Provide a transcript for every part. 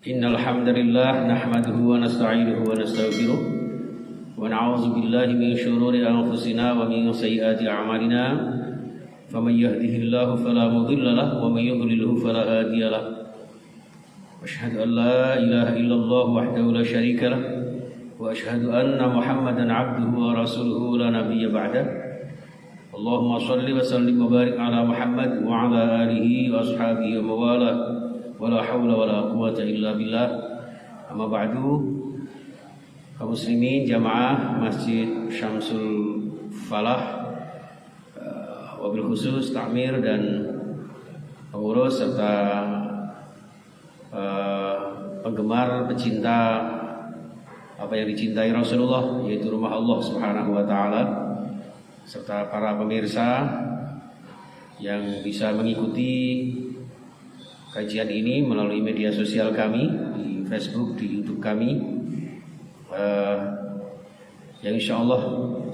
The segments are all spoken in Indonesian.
Innal hamdalillah nahmaduhu wa nasta'inuhu wa nastaghfiruh wa na'udzu billahi min shururi anfusina wa min sayyiati a'malina faman yahdihillahu fala mudilla lahu wa man yudlilhu fala hadiya lahu wa asyhadu an la ilaha illallah wahdahu la syarika lah wa asyhadu anna Muhammadan 'abduhu wa rasuluhu la nabiyya ba'dah. Allahumma shalli wa sallim wa barik ala Muhammad wa ala alihi wa ashabihi wa mawala wala haula wala quwata illa billah. Amma ba'du. Kaum muslimin jamaah Masjid Syamsul Falah, wabil khusus takmir dan pengurus serta penggemar pecinta apa yang dicintai Rasulullah, yaitu rumah Allah Subhanahu wa taala, serta para pemirsa yang bisa mengikuti kajian ini melalui media sosial kami di Facebook, di YouTube kami, yang insya Allah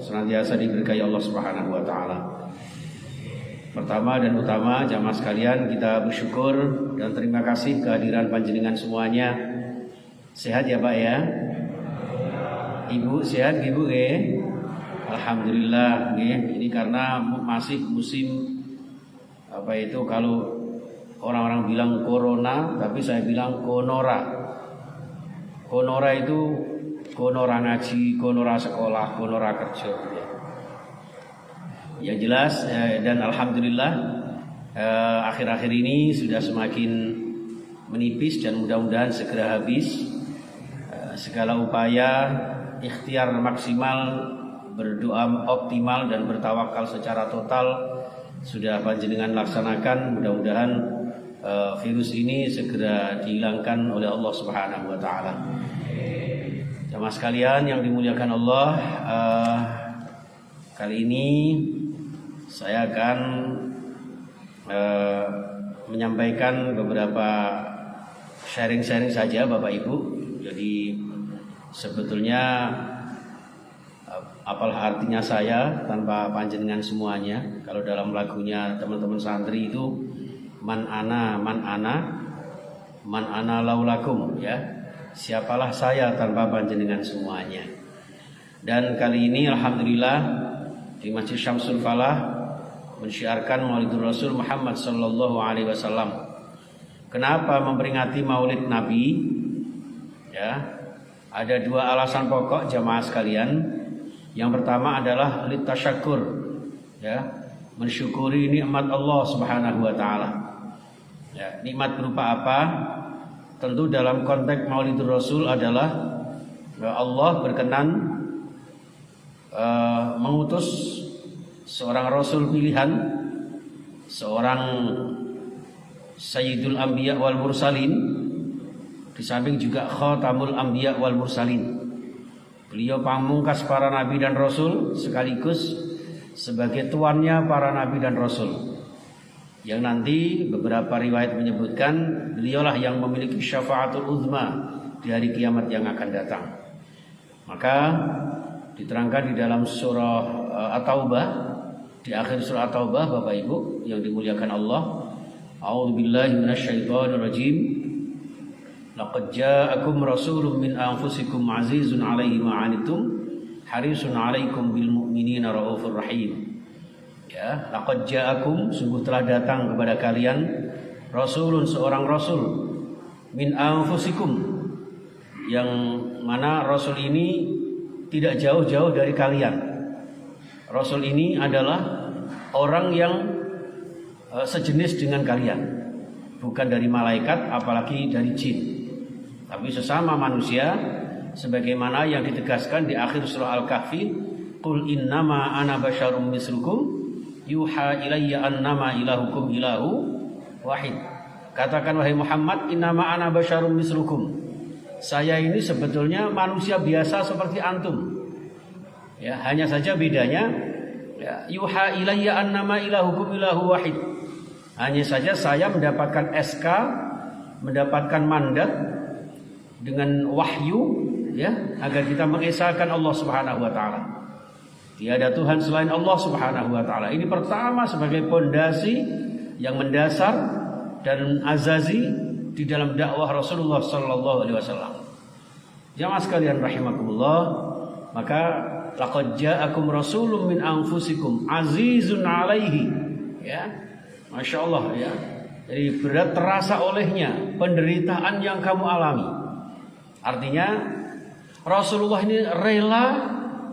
senantiasa diberkahi Allah Subhanahu wa taala. Pertama dan utama jamaah sekalian, kita bersyukur dan terima kasih kehadiran panjenengan semuanya. Sehat ya Pak ya? Ibu sehat Ibu ya? Alhamdulillah ya. Ini karena masih musim apa itu, kalau orang-orang bilang corona, tapi saya bilang konora. Konora itu konora ngaji, konora sekolah, konora kerja. Ya jelas, dan alhamdulillah akhir-akhir ini sudah semakin menipis dan mudah-mudahan segera habis. Segala upaya ikhtiar maksimal, berdoa optimal dan bertawakal secara total sudah panjenengan laksanakan. Mudah-mudahan virus ini segera dihilangkan oleh Allah Subhanahu wa taala. Jamaah sekalian yang dimuliakan Allah, kali ini saya akan menyampaikan beberapa sharing-sharing saja Bapak Ibu. Jadi sebetulnya apalah artinya saya tanpa panjenengan semuanya. Kalau dalam lagunya teman-teman santri itu man ana laulakum, ya. Siapalah saya tanpa panjenengan semuanya. Dan kali ini alhamdulillah di Masjid Syamsul Falah mensyiarkan Maulidur Rasul Muhammad sallallahu alaihi wasallam. Kenapa memperingati Maulid Nabi? Ya. Ada dua alasan pokok jamaah sekalian. Yang pertama adalah litasyakur, ya, mensyukuri nikmat Allah Subhanahu wa taala. Ya, nikmat berupa apa? Tentu dalam konteks Maulidur Rasul adalah Allah berkenan mengutus seorang rasul pilihan, seorang Sayyidul Anbiya wal Mursalin, di samping juga Khatamul Anbiya wal Mursalin. Beliau pamungkas para nabi dan rasul sekaligus sebagai tuannya para nabi dan rasul. Yang nanti beberapa riwayat menyebutkan beliaulah yang memiliki syafaatul uzma di hari kiamat yang akan datang. Maka diterangkan di dalam surah At-Taubah, di akhir surah At-Taubah Bapak Ibu yang dimuliakan Allah, a'udzubillahi minasyaitonir rajim. Laqad ja'akum rasulun min anfusikum azizun 'alaihi ma 'anittum harisun 'alaikum bil mu'minina raufur rahim. Ya, laqad ja'akum, sungguh telah datang kepada kalian rasulun, seorang rasul, min anfusikum, yang mana rasul ini tidak jauh-jauh dari kalian. Rasul ini adalah orang yang sejenis dengan kalian, bukan dari malaikat apalagi dari jin, tapi sesama manusia, sebagaimana yang ditegaskan di akhir surah Al-Kahfi, qul innama ana basyarum mislukum yuha ilayya annama ilahukum ilahu wahid. Katakan wahai Muhammad, innama ana basyarum mislukum, saya ini sebetulnya manusia biasa seperti antum. Ya, hanya saja bedanya, ya, yuha ilayya annama ilahukum ilahu wahid. Hanya saja saya mendapatkan SK, mendapatkan mandat dengan wahyu, ya, agar kita mengesahkan Allah Subhanahu wa taala. Tiada Tuhan selain Allah Subhanahu wa taala. Ini pertama sebagai pondasi yang mendasar dan azazi di dalam dakwah Rasulullah sallallahu alaihi wasallam. Jamaah sekalian rahimakumullah, maka laqad ja'akum rasulun min anfusikum azizun 'alaihi, ya. Masya Allah, ya. Jadi berat terasa olehnya penderitaan yang kamu alami. Artinya Rasulullah ini rela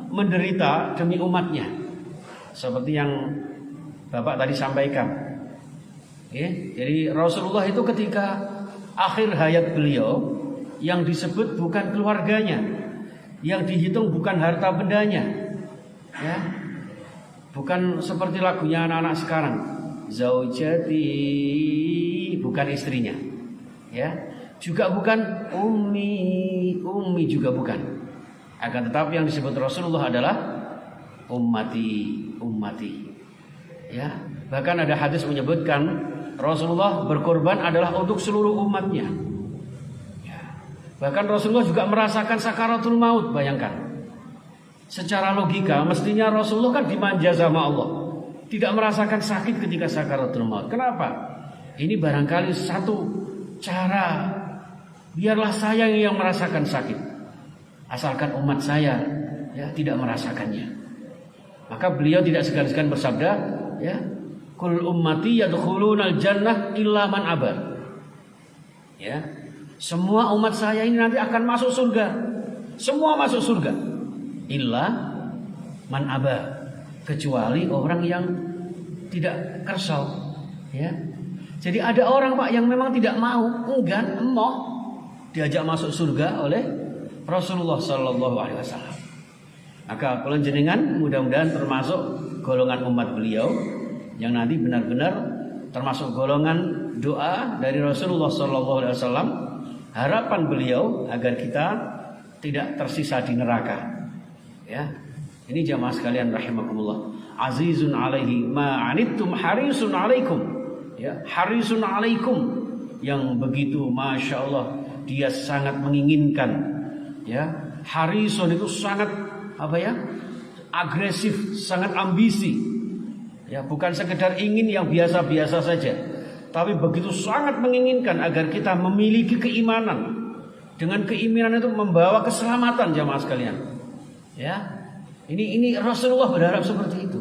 menderita demi umatnya, seperti yang Bapak tadi sampaikan, ya. Jadi Rasulullah itu ketika akhir hayat beliau, yang disebut bukan keluarganya, yang dihitung bukan harta bendanya, ya. Bukan seperti lagunya anak-anak sekarang, zaujati, bukan istrinya, ya. Juga bukan ummi juga bukan. Akan tetapi yang disebut Rasulullah adalah ummati, ya. Bahkan ada hadis menyebutkan Rasulullah berkorban adalah untuk seluruh umatnya. Bahkan Rasulullah juga merasakan sakaratul maut. Bayangkan, secara logika mestinya Rasulullah kan dimanja sama Allah, tidak merasakan sakit ketika sakaratul maut. Kenapa? Ini barangkali satu cara, biarlah saya yang merasakan sakit, asalkan umat saya, ya, tidak merasakannya. Maka beliau tidak segan-segan bersabda, ya, kul ummati yadkhulunal jannah illa man aba, ya. Semua umat saya ini nanti akan masuk surga. Semua masuk surga. Illa man aba, kecuali orang yang tidak kersau, ya. Jadi ada orang Pak yang memang tidak mau, enggan, emoh diajak masuk surga oleh Rasulullah sallallahu alaihi wasallam. Maka kula jenengan mudah-mudahan termasuk golongan umat beliau yang nanti benar-benar termasuk golongan doa dari Rasulullah sallallahu alaihi wasallam. Harapan beliau agar kita tidak tersisa di neraka, ya. Ini jamaah sekalian rahimakumullah. Azizun 'alaihi ma 'anittum harisun 'alaikum, ya. Harisun 'alaikum, yang begitu masya Allah dia sangat menginginkan, ya. Harisun itu sangat apa ya? Agresif, sangat ambisi, ya. Bukan sekedar ingin yang biasa-biasa saja, tapi begitu sangat menginginkan agar kita memiliki keimanan. Dengan keimanan itu membawa keselamatan jamaah sekalian, ya. Ini Rasulullah berharap seperti itu.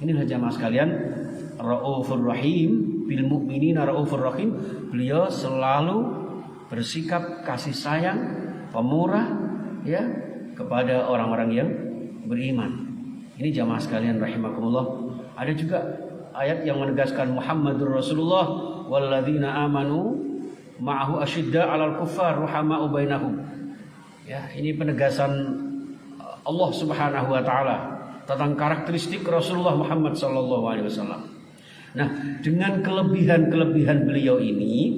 Inilah jamaah sekalian, Raufur Rahim bil mu'minina raufur rahim. Beliau selalu bersikap kasih sayang, pemurah, ya, kepada orang-orang yang beriman. Ini jamaah sekalian rahimakumullah. Ada juga ayat yang menegaskan Muhammadur Rasulullah walladzina amanu ma'ahu asyidda 'alal kuffar ruhama'u bainahum. Ya, ini penegasan Allah Subhanahu wa taala tentang karakteristik Rasulullah Muhammad sallallahu alaihi wasallam. Nah, dengan kelebihan-kelebihan beliau ini,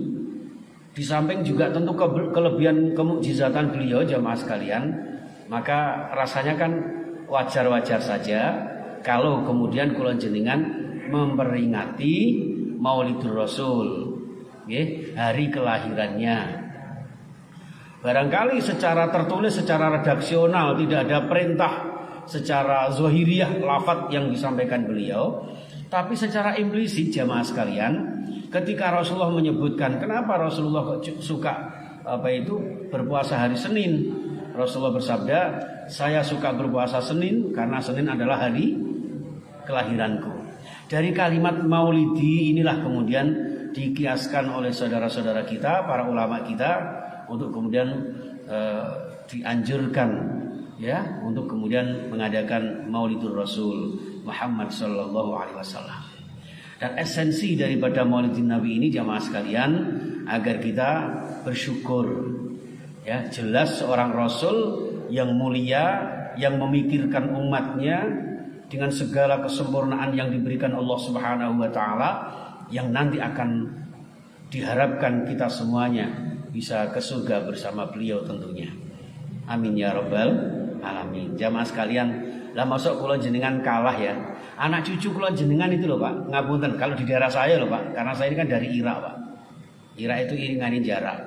di samping juga tentu kelebihan kemukjizatan beliau jamaah sekalian, maka rasanya kan wajar-wajar saja kalau kemudian kula jenengan memperingati Maulidur Rasul, hari kelahirannya. Barangkali secara tertulis, secara redaksional tidak ada perintah secara zahiriyah lafaz yang disampaikan beliau, tapi secara implisit jamaah sekalian, ketika Rasulullah menyebutkan kenapa Rasulullah suka berpuasa hari Senin, Rasulullah bersabda, saya suka berpuasa Senin karena Senin adalah hari kelahiranku. Dari kalimat maulidi inilah kemudian dikiaskan oleh saudara-saudara kita, para ulama kita, untuk kemudian dianjurkan, ya, untuk kemudian mengadakan Maulidur Rasul Muhammad sallallahu alaihi wasallam. Dan esensi daripada Maulidin Nabi ini jamaah sekalian agar kita bersyukur, ya. Jelas seorang Rasul yang mulia, yang memikirkan umatnya dengan segala kesempurnaan yang diberikan Allah Subhanahu wa taala, yang nanti akan diharapkan kita semuanya bisa ke surga bersama beliau tentunya. Amin ya rabbal alamin. Jamaah sekalian, lah masuk kula jenengan kalah, ya. Anak cucu kula jenengan itu loh Pak, ngapunten kalau di daerah saya loh Pak, karena saya ini kan dari Irak Pak. Irak itu iringanin jarak.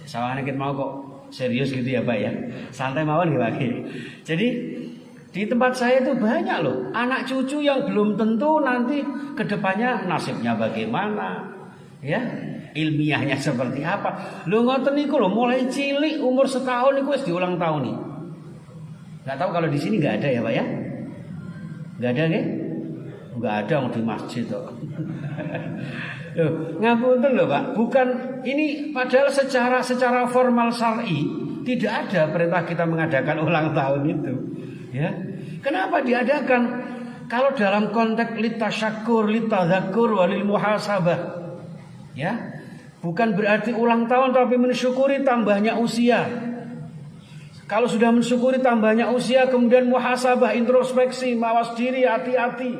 Sawangan kita mau kok serius gitu ya Pak ya. Santai mawon nggih Pak. Jadi di tempat saya itu banyak loh anak cucu yang belum tentu nanti kedepannya nasibnya bagaimana, Ya, ilmiahnya seperti apa? Lho ngoten niku lho, mulai cilik umur setahun niku wis diulang tahun nih. Enggak tahu kalau di sini enggak ada ya, Pak ya? Enggak ada nggih? Enggak ada di masjid kok. Loh, ngapunten lho, Pak. Bukan ini padahal secara formal syar'i tidak ada perintah kita mengadakan ulang tahun itu. Ya. Kenapa diadakan? Kalau dalam konteks litasyakur, litadzakur, walil muhasabah. Ya, bukan berarti ulang tahun tapi mensyukuri tambahnya usia. Kalau sudah mensyukuri tambahnya usia, kemudian muhasabah, introspeksi, mawas diri, hati-hati.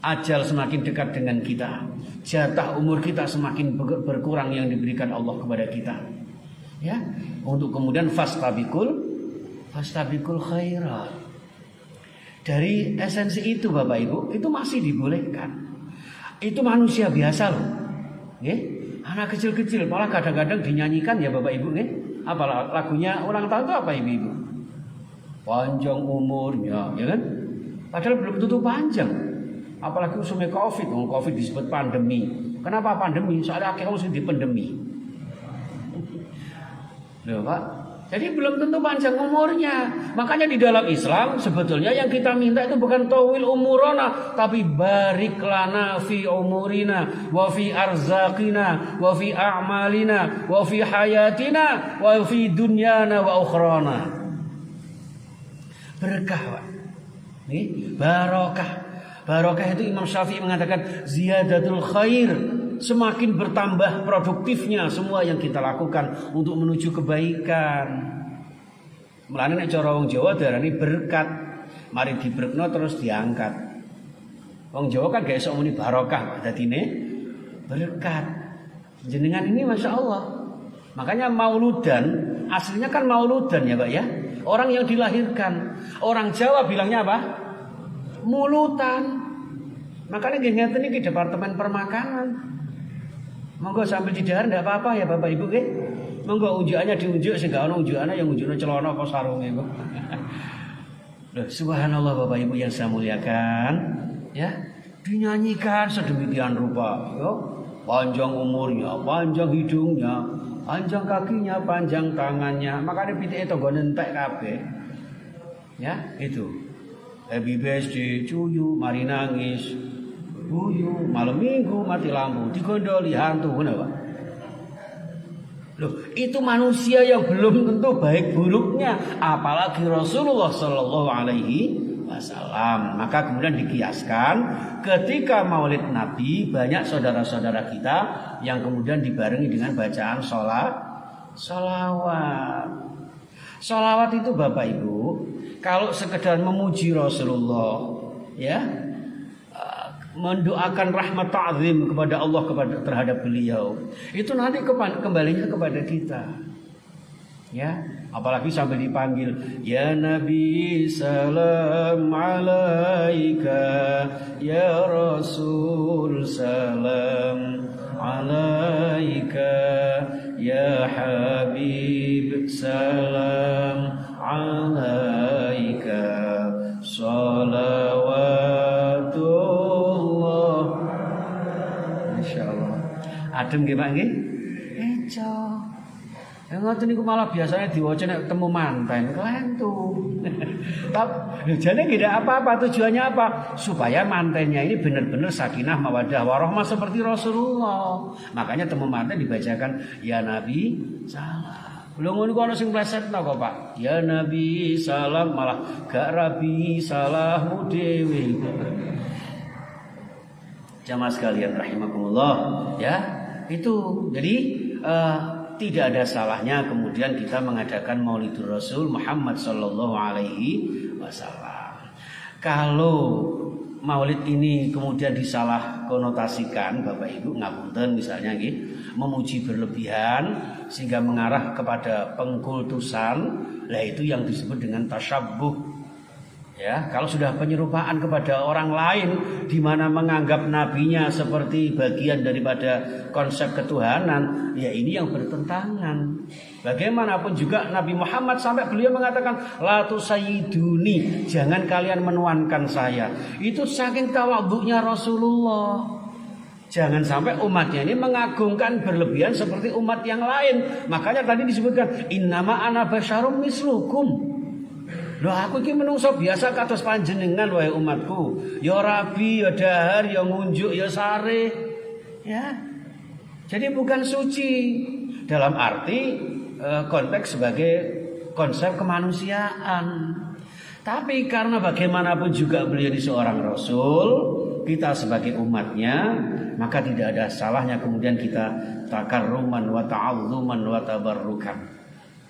Ajal semakin dekat dengan kita. Jatah umur kita semakin berkurang yang diberikan Allah kepada kita. Ya, untuk kemudian fastabikul khairat. Dari esensi itu Bapak Ibu, itu masih dibolehkan. Itu manusia biasa loh. Nggih, anak kecil-kecil malah kadang-kadang dinyanyikan ya Bapak Ibu nggih. Apa lagunya ulang tahun itu apa Ibu? Panjang umurnya, ya kan? Padahal belum tentu panjang. Apalagi usumnya Covid, Covid disebut pandemi. Kenapa pandemi? Soalnya akhirnya mesti di pandemi. Loh Pak, jadi belum tentu panjang umurnya. Makanya di dalam Islam sebetulnya yang kita minta itu bukan tawil umurana, tapi barik lana fi umurina, wa fi arzaqina, wa fi a'malina, wa fi hayatina, wa fi dunyana wa ukhrana. Berkah Pak. Nih, barokah. Barokah itu Imam Syafi'i mengatakan ziyadatul khair, semakin bertambah produktifnya semua yang kita lakukan untuk menuju kebaikan. Mulane nek cara wong Jawa darani berkat, mari dibrekno terus diangkat. Wong Jawa kan gak iso muni barokah, dadine berkat. Jenengan ini Masya Allah. Makanya mauludan, aslinya kan mauludan ya Pak ya. Orang yang dilahirkan. Orang Jawa bilangnya apa? Mulutan. Makanya nggih ngeten iki Departemen Permakanan. Monggo sambil didahar ndak apa-apa ya Bapak Ibu nggih. Monggo unjukannya diunjuk sing gak ono unjukane yang unjukno celana apa sarunge kok. Loh, subhanallah Bapak Ibu yang saya muliakan, ya. Dinyanyikan sedemikian rupa, yo. Panjang umurnya, panjang hidungnya, panjang kakinya, panjang tangannya. Makanya pitike tanggo entek kabeh. Ya, itu. Happy birthday cuyu, mari nangis. Buyu, malam minggu mati lampu, digondoli hantu, ngono Pak. Loh, itu manusia yang belum tentu baik buruknya, apalagi Rasulullah Shallallahu Alaihi Wasallam. Maka kemudian dikiaskan ketika Maulid Nabi banyak saudara-saudara kita yang kemudian dibarengi dengan bacaan sholawat. Sholawat itu Bapak Ibu, kalau sekedar memuji Rasulullah, ya, mendoakan rahmat ta'zim kepada Allah terhadap beliau, itu nanti kembalinya kepada kita. Ya, apalagi sampai dipanggil ya Nabi salam alaika, ya Rasul salam alaika, ya Habib salam alaika, salawatullah. Masyaallah. Adem nggih Pak nggih? Eco. Ya ngoten niku malah biasanya diwaca nek ketemu manten kelentu. Tapi jane tidak apa-apa, tujuannya apa? Supaya mantennya ini benar-benar sakinah mawaddah warahmah seperti Rasulullah. Makanya temu manten dibacakan ya Nabi salam. Lho ngono kok ana sing plesetno kok Pak. Ya Nabi salam malah gak rabi salahmu dhewe. Jamaah sekalian rahimakumullah, ya. Itu jadi tidak ada salahnya kemudian kita mengadakan Maulidur Rasul Muhammad sallallahu alaihi wasallam. Kalau Maulid ini kemudian disalah konotasikan Bapak Ibu ngapunten misalnya nggih, memuji berlebihan sehingga mengarah kepada pengkultusan, lah itu yang disebut dengan tasyabbuh. Ya, kalau sudah penyerupaan kepada orang lain di mana menganggap nabinya seperti bagian daripada konsep ketuhanan, ya ini yang bertentangan. Bagaimanapun juga Nabi Muhammad sampai beliau mengatakan la tusayyiduni, jangan kalian menuankan saya. Itu saking tawadhu'nya Rasulullah. Jangan sampai umatnya ini mengagungkan berlebihan seperti umat yang lain. Makanya tadi disebutkan innama ana basyarum mislukum. Loh aku iki menungso biasa kados panjenengan wahai umatku. Ya rabi, ya dahar, ya ngunjuk, ya sare. Ya. Jadi bukan suci dalam arti konteks sebagai konsep kemanusiaan. Tapi karena bagaimanapun juga beliau ini seorang rasul, kita sebagai umatnya, maka tidak ada salahnya kemudian kita takarruman wa ta'azzuman wa tabarrukan.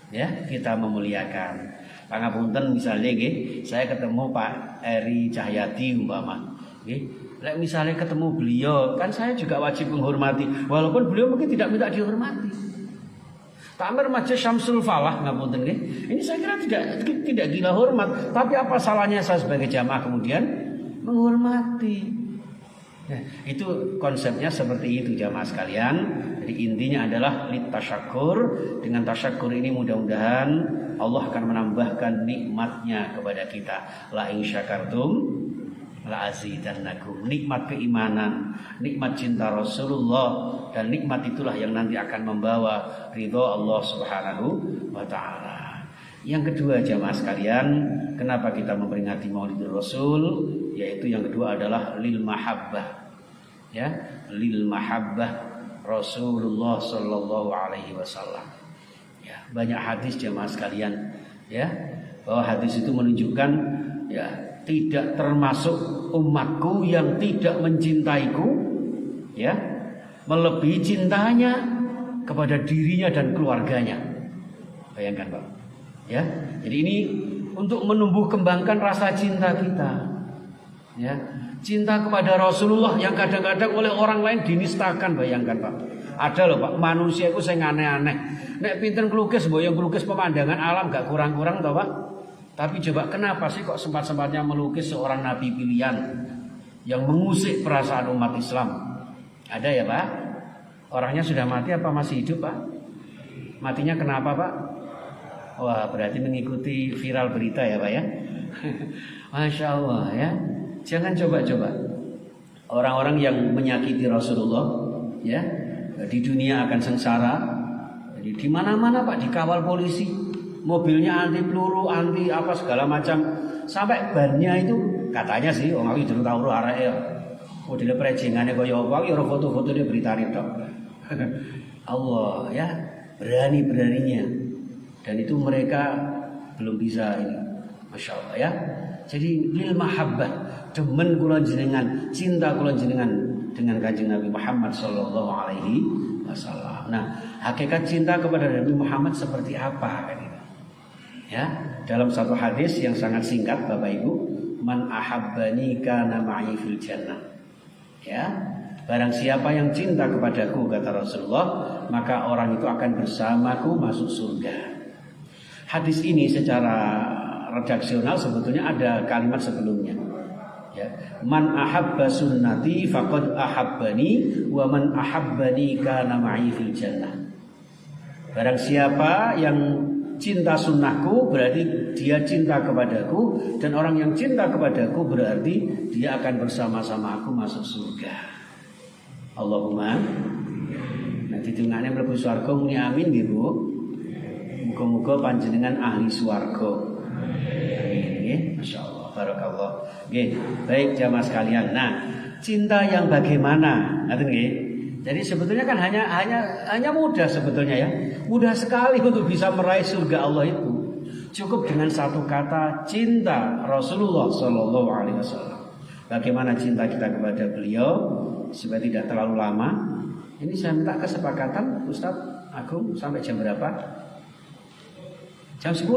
Ya, kita memuliakan. Pangapunten misalnya nggih, saya ketemu Pak Eri Cahyati umpama. Nggih, lek misalnya ketemu beliau, kan saya juga wajib menghormati walaupun beliau mungkin tidak minta dihormati. Ta'mir Masjid Syamsul Falah ngapunten nggih. Ini saya kira tidak gila hormat, tapi apa salahnya saya sebagai jamaah kemudian menghormati. Nah, itu konsepnya seperti itu jamaah sekalian. Jadi intinya adalah litasyakur. Dengan tasyakur ini mudah-mudahan Allah akan menambahkan nikmatnya kepada kita. La in syakartum la azidannakum. Nikmat keimanan, nikmat cinta Rasulullah, dan nikmat itulah yang nanti akan membawa ridho Allah Subhanahu wa taala. Yang kedua jamaah sekalian, kenapa kita memperingati Maulidul Rasul? Yaitu yang kedua adalah lil mahabbah. Ya, lil mahabbah Rasulullah sallallahu alaihi wasallam. Ya, banyak hadis jamaah sekalian, ya, bahwa hadis itu menunjukkan ya, tidak termasuk umatku yang tidak mencintaiku, ya, melebihi cintanya kepada dirinya dan keluarganya. Bayangkan, Pak. Ya, jadi ini untuk menumbuh kembangkan rasa cinta kita. Ya, cinta kepada Rasulullah yang kadang-kadang oleh orang lain dinistakan. Bayangkan, Pak. Ada loh, Pak, manusia itu sing aneh-aneh. Nek pinter ngelukis, boyong ngelukis pemandangan alam gak kurang-kurang toh, Pak. Tapi coba kenapa sih kok sempat-sempatnya melukis seorang nabi pilihan yang mengusik perasaan umat Islam? Ada ya, Pak? Orangnya sudah mati apa masih hidup, Pak? Matinya kenapa, Pak? Wah, berarti mengikuti viral berita ya, Pak ya. Masya Allah ya. Jangan coba-coba. Orang-orang yang menyakiti Rasulullah, ya, di dunia akan sengsara. Jadi di mana-mana, Pak, dikawal polisi. Mobilnya anti peluru, anti apa segala macam. Sampai bannya itu katanya sih, orang aku durung tahu areke. Modele prejingane kaya apa, ya foto-fotone beritane tok. Allah ya, berani-beraninya. Dan itu mereka belum bisa ini. Masya Allah ya. Jadi lil mahabbah, demen kula jenengan, cinta kula jenengan dengan Kanjeng Nabi Muhammad sallallahu alaihi wasallam. Nah, hakikat cinta kepada Nabi Muhammad seperti apa kan itu? Ya, dalam satu hadis yang sangat singkat Bapak Ibu, man ahabbani kana ma'i fil jannah. Ya, barang siapa yang cinta kepadaku kata Rasulullah, maka orang itu akan bersamaku masuk surga. Hadis ini secara redaksional sebetulnya ada kalimat sebelumnya. Ya, man ahabba sunnati faqad ahabbani wa man ahabbani kana ma'i fil jannah. Barang siapa yang cinta sunnahku berarti dia cinta kepadaku, dan orang yang cinta kepadaku berarti dia akan bersama-sama aku masuk surga. Allahumma. Nah, ditungane mlebu swarga muni amin nggih, Bu. Muga-muga panjenengan ahli swarga. Amin. Masyaallah, barakallah. Nggih, baik jamaah sekalian. Nah, cinta yang bagaimana? Ngaten nggih. Jadi sebetulnya kan hanya mudah sebetulnya ya. Mudah sekali untuk bisa meraih surga Allah itu. Cukup dengan satu kata, cinta Rasulullah sallallahu alaihi wasallam. Bagaimana cinta kita kepada beliau supaya tidak terlalu lama. Ini saya minta kesepakatan Ustadz Agung sampai jam berapa? Jam 10.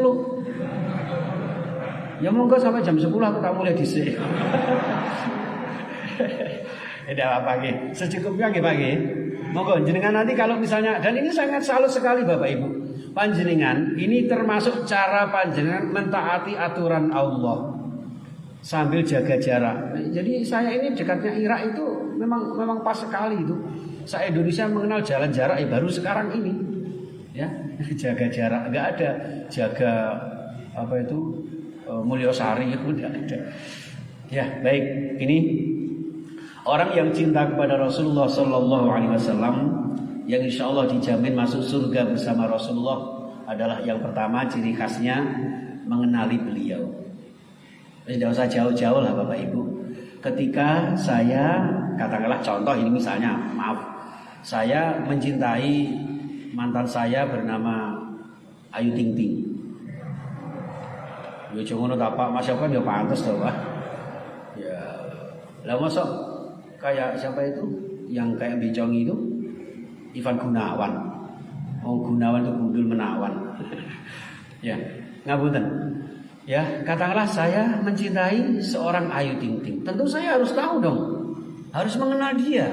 Ya monggo sampai jam 10 aku tak mulai dhisik. Tidak apa-apa nggih. Secukupnya nggih Pak nggih. Monggo jenengan nanti kalau misalnya, dan ini sangat salut sekali Bapak Ibu. Panjenengan ini termasuk cara panjenengan mentaati aturan Allah sambil jaga jarak. Jadi saya ini dekatnya Irak itu memang pas sekali itu. Saya Indonesia mengenal jalan jarak baru sekarang ini. Ya, jaga jarak, enggak ada jaga apa itu Mulyosari itu enggak ada. Ya, baik. Ini Orang yang cinta kepada Rasulullah Sallallahu Alaihi Wasallam, yang insya Allah dijamin masuk surga bersama Rasulullah, adalah yang pertama ciri khasnya mengenali beliau. Tidak usah jauh-jauh lah Bapak Ibu. Ketika saya, katakanlah contoh ini misalnya, maaf, saya mencintai mantan saya bernama Ayu Ting Ting. Ya cuma tak Pak, Mas siapa ya pantas toh Pak. Ya, lah masuk kayak siapa itu yang kayak becong itu, Ivan Gunawan. Oh Gunawan itu gundul menawan. Ya, ngapunten. Ya, katakanlah saya mencintai seorang Ayu Ting Ting. Tentu saya harus tahu dong. Harus mengenal dia.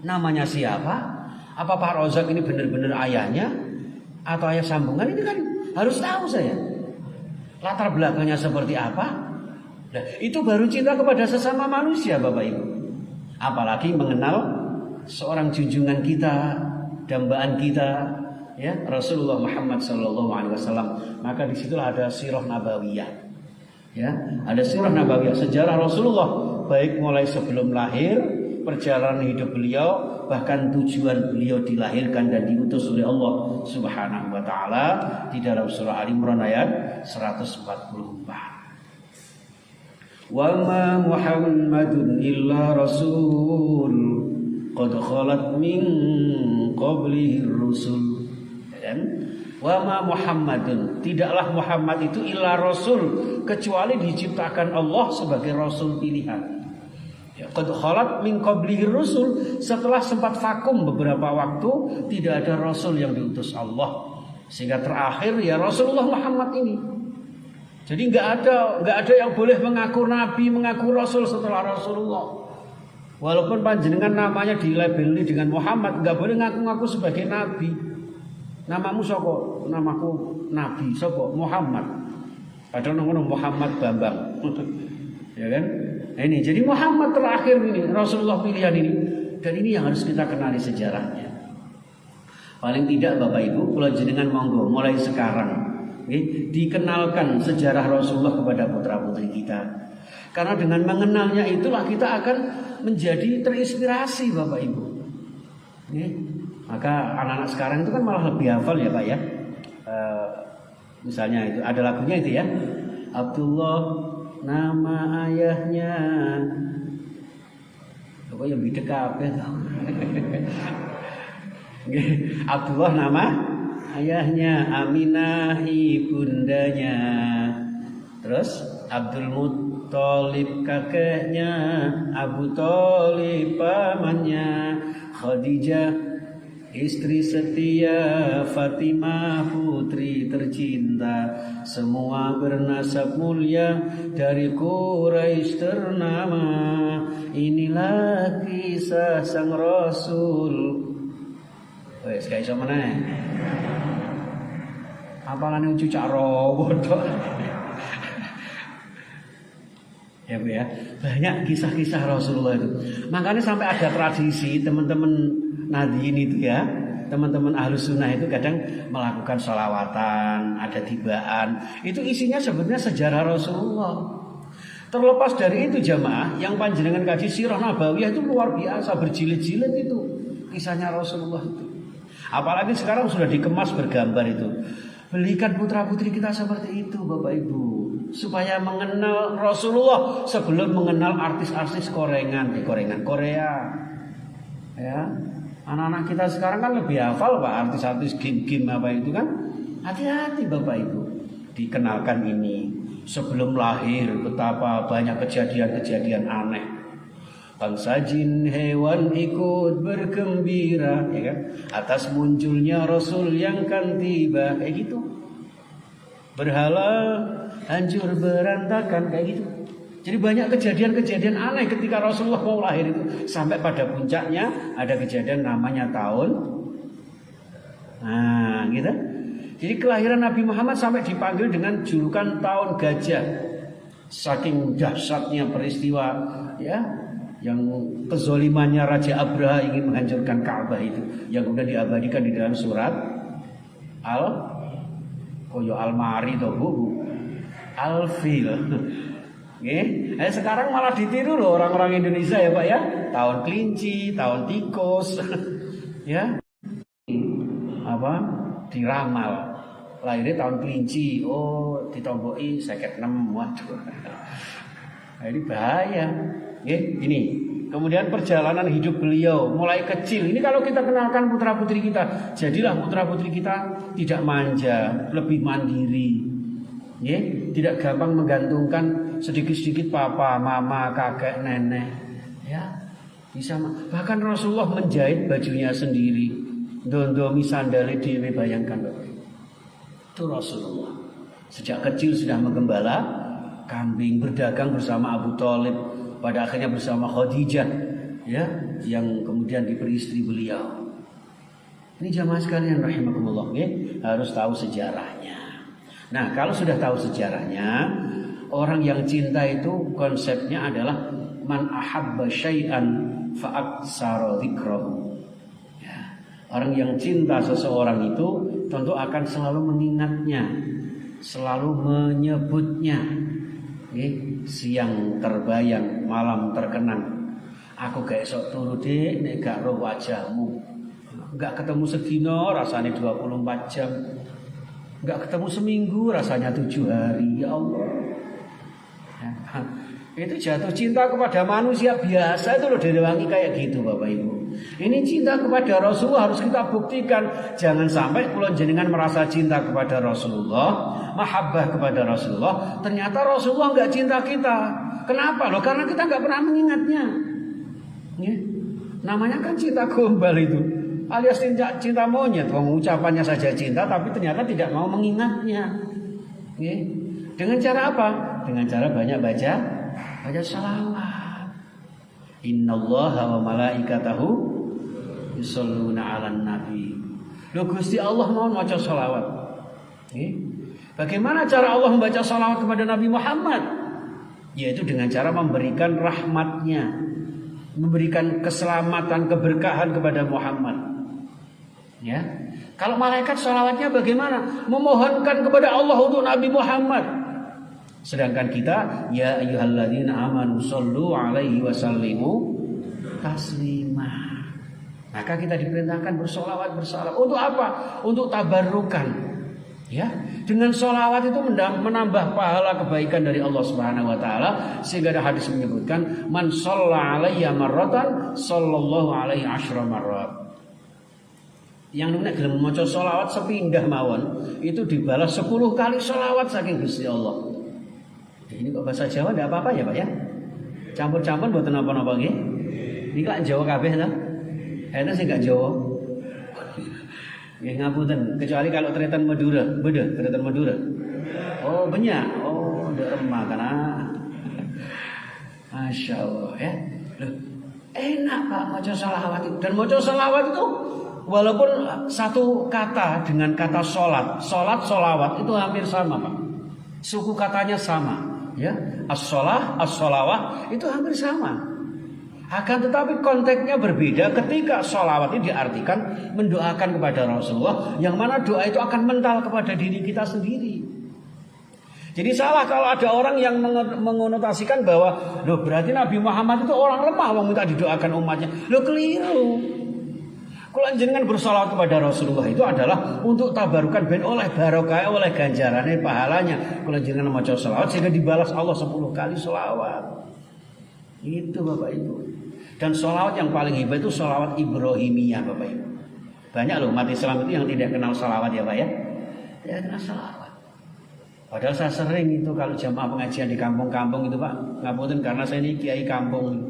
Namanya siapa? Apa Pak Rozak ini benar-benar ayahnya atau ayah sambungan? Ini kan harus tahu saya. Latar belakangnya seperti apa? Nah, itu baru cinta kepada sesama manusia, Bapak Ibu. Apalagi mengenal seorang junjungan kita, dambaan kita, ya Rasulullah Muhammad SAW. Maka disitulah ada sirah nabawiyah, ya ada sirah nabawiyah, sejarah Rasulullah baik mulai sebelum lahir, perjalanan hidup beliau, bahkan tujuan beliau dilahirkan dan diutus oleh Allah Subhanahu wa taala di dalam surah Ali Imran ayat 144. Wa ma Muhammadun illa rasul qad khalat min qablihi rusul. Wa ma Muhammadun, tidaklah Muhammad itu illa rasul, kecuali diciptakan Allah sebagai rasul pilihan. Qad khalat min qablihi rusul, setelah sempat vakum beberapa waktu tidak ada rasul yang diutus Allah, sehingga terakhir ya Rasulullah Muhammad ini. Jadi nggak ada yang boleh mengaku nabi, mengaku rasul setelah Rasulullah. Walaupun panjenengan namanya dilabeli dengan Muhammad, nggak boleh ngaku-ngaku sebagai nabi. Namamu sapa? Namaku nabi. Sapa? Muhammad. Padahal ngono Muhammad Bambang. Ya kan? Nah, ini jadi Muhammad terakhir ini, Rasulullah pilihan ini. Dan ini yang harus kita kenali sejarahnya. Paling tidak Bapak Ibu, kula jenengan monggo mulai sekarang dikenalkan sejarah Rasulullah kepada putra-putri kita. Karena dengan mengenalnya itulah kita akan menjadi terinspirasi Bapak Ibu. Maka anak-anak sekarang itu kan malah lebih hafal ya Pak ya. Misalnya itu ada lagunya itu ya. Abdullah nama ayahnya. Apa yang bidek kabeh to. Abdullah nama ayahnya, Aminah ibundanya. Terus Abdul Muthalib kakeknya, Abu Thalib pamannya, Khadijah istri setia, Fatimah putri tercinta, semua bernasab mulia dari Quraisy ternama. Inilah kisah sang Rasul. Wes gak iso meneh. Apalane cucak rowo tok. Ya Bu ya. Banyak kisah-kisah Rasulullah itu. Makanya sampai ada tradisi teman-teman Nadiin itu ya, teman-teman Ahlus Sunnah itu kadang melakukan sholawatan, ada tibaan. Itu isinya sebenarnya sejarah Rasulullah. Terlepas dari itu jamaah, yang panjenengan kaji sirah nabawiyah itu luar biasa, berjilid-jilid itu kisahnya Rasulullah itu. Apalagi sekarang sudah dikemas bergambar itu. Belikan putra-putri kita seperti itu Bapak Ibu, supaya mengenal Rasulullah sebelum mengenal artis-artis korengan Korea. Ya. Anak-anak kita sekarang kan lebih hafal Pak artis-artis game-game apa itu kan. Hati-hati Bapak Ibu. Dikenalkan ini sebelum lahir betapa banyak kejadian-kejadian aneh. Bangsa jin hewan ikut bergembira ya kan, atas munculnya Rasul yang kan tiba kayak gitu. Berhala hancur berantakan kayak gitu. Jadi banyak kejadian-kejadian aneh ketika Rasulullah mau lahir itu. Sampai pada puncaknya ada kejadian namanya tahun. Nah gitu. Jadi kelahiran Nabi Muhammad sampai dipanggil dengan julukan tahun gajah. Saking dahsyatnya peristiwa ya, yang kezolimannya Raja Abraha ingin menghancurkan Ka'bah itu, yang kemudian diabadikan di dalam surat Al-Mari atau Bu Al-Fil. Sekarang malah ditiru loh orang-orang Indonesia ya Pak ya. Tahun kelinci, tahun tikus, ya, apa? Diramal. Lahirnya tahun kelinci, oh ditomboki 56, waduh. Nah, ini bahaya. Ini. Kemudian perjalanan hidup beliau mulai kecil. Ini kalau kita kenalkan putra putri kita, jadilah putra putri kita tidak manja, lebih mandiri. Tidak gampang menggantungkan sedikit-sedikit papa, mama, kakek, nenek. Ya, bisa. Bahkan Rasulullah menjahit bajunya sendiri. Dondomi sandale dhewe, bayangkan Bapak. Itu Rasulullah. Sejak kecil sudah menggembala kambing, berdagang bersama Abu Thalib, pada akhirnya bersama Khadijah, ya, yang kemudian diberi istri beliau. Ini jamaah sekalian rahimakumullah, harus tahu sejarahnya. Nah, kalau sudah tahu sejarahnya, orang yang cinta itu konsepnya adalah man ahabba syai'an fa'aksara dzikrahu. Ya, orang yang cinta seseorang itu tentu akan selalu mengingatnya, selalu menyebutnya. Siang terbayang, malam terkenang. Aku gak esok turu dek, nek gak roh wajahmu. Gak ketemu sedina rasanya 24 jam. Gak ketemu seminggu rasanya 7 hari. Ya Allah. Itu jatuh cinta kepada manusia biasa itu loh direwangi kayak gitu Bapak Ibu. Ini cinta kepada Rasulullah harus kita buktikan. Jangan sampai kula jenengan merasa cinta kepada Rasulullah, mahabbah kepada Rasulullah, ternyata Rasulullah nggak cinta kita. Kenapa loh? Karena kita nggak pernah mengingatnya. Namanya kan cinta gombal itu, alias cinta monyet. Ucapannya saja cinta, tapi ternyata tidak mau mengingatnya. Dengan cara apa? Dengan cara banyak baca salawat. Innallaha wa malaikatahu yusholluna 'alan nabi. Loh Gusti Allah mau maca salawat. Bagaimana cara Allah membaca salawat kepada Nabi Muhammad? Yaitu dengan cara memberikan rahmatnya, memberikan keselamatan, keberkahan kepada Muhammad. Ya. Kalau malaikat salawatnya bagaimana? Memohonkan kepada Allah untuk Nabi Muhammad. Sedangkan kita, ya ayyuhalladzina amanu shollu alaihi wasallimu taslima. Maka kita diperintahkan bersolawat. Untuk apa? Untuk tabarrukan. Ya, dengan solawat itu menambah pahala kebaikan dari Allah Subhanahu Wa Taala. Sehingga ada hadis menyebutkan, man sholla alayya marratan, sallallahu alaihi asyra marrat. Yang namanya gelem maca solawat sepindah mawon, itu dibalas 10 kali solawat saking Gusti Allah. Ini kok bahasa Jawa tidak apa-apa ya Pak ya? Campur-campur buatan apa-apa nggih? Ini kok Jawa kabeh ta? Enak sih gak Jawa. Nggih ngapunten, kecuali kalau tretan Madura, beda tretan Madura. Oh, banyak. Oh, ndak remah kana. Masya Allah ya. Loh, enak Pak maca salawat itu. Dan maca salawat itu walaupun satu kata dengan kata sholat, sholawat itu hampir sama Pak. Suku katanya sama. Ya, as-sholah, as-sholawah itu hampir sama. Akan tetapi konteksnya berbeda ketika sholawat ini diartikan mendoakan kepada Rasulullah, yang mana doa itu akan mental kepada diri kita sendiri. Jadi salah kalau ada orang yang mengonotasikan bahwa loh berarti Nabi Muhammad itu orang lemah yang minta didoakan umatnya. Loh keliru. Kalau jenengan bersolawat kepada Rasulullah itu adalah untuk tabarukan ben oleh barokah, oleh ganjarannya, pahalanya. Kalau jenengan maca selawat sehingga dibalas Allah 10 kali selawat. Itu Bapak Ibu. Dan selawat yang paling hebat itu selawat Ibrahimiyah Bapak Ibu. Banyak loh umat Islam itu yang tidak kenal selawat ya Pak ya. Tidak kenal selawat. Padahal saya sering itu kalau jamaah pengajian di kampung-kampung itu Pak. Ngapunten karena saya ini kiai kampung.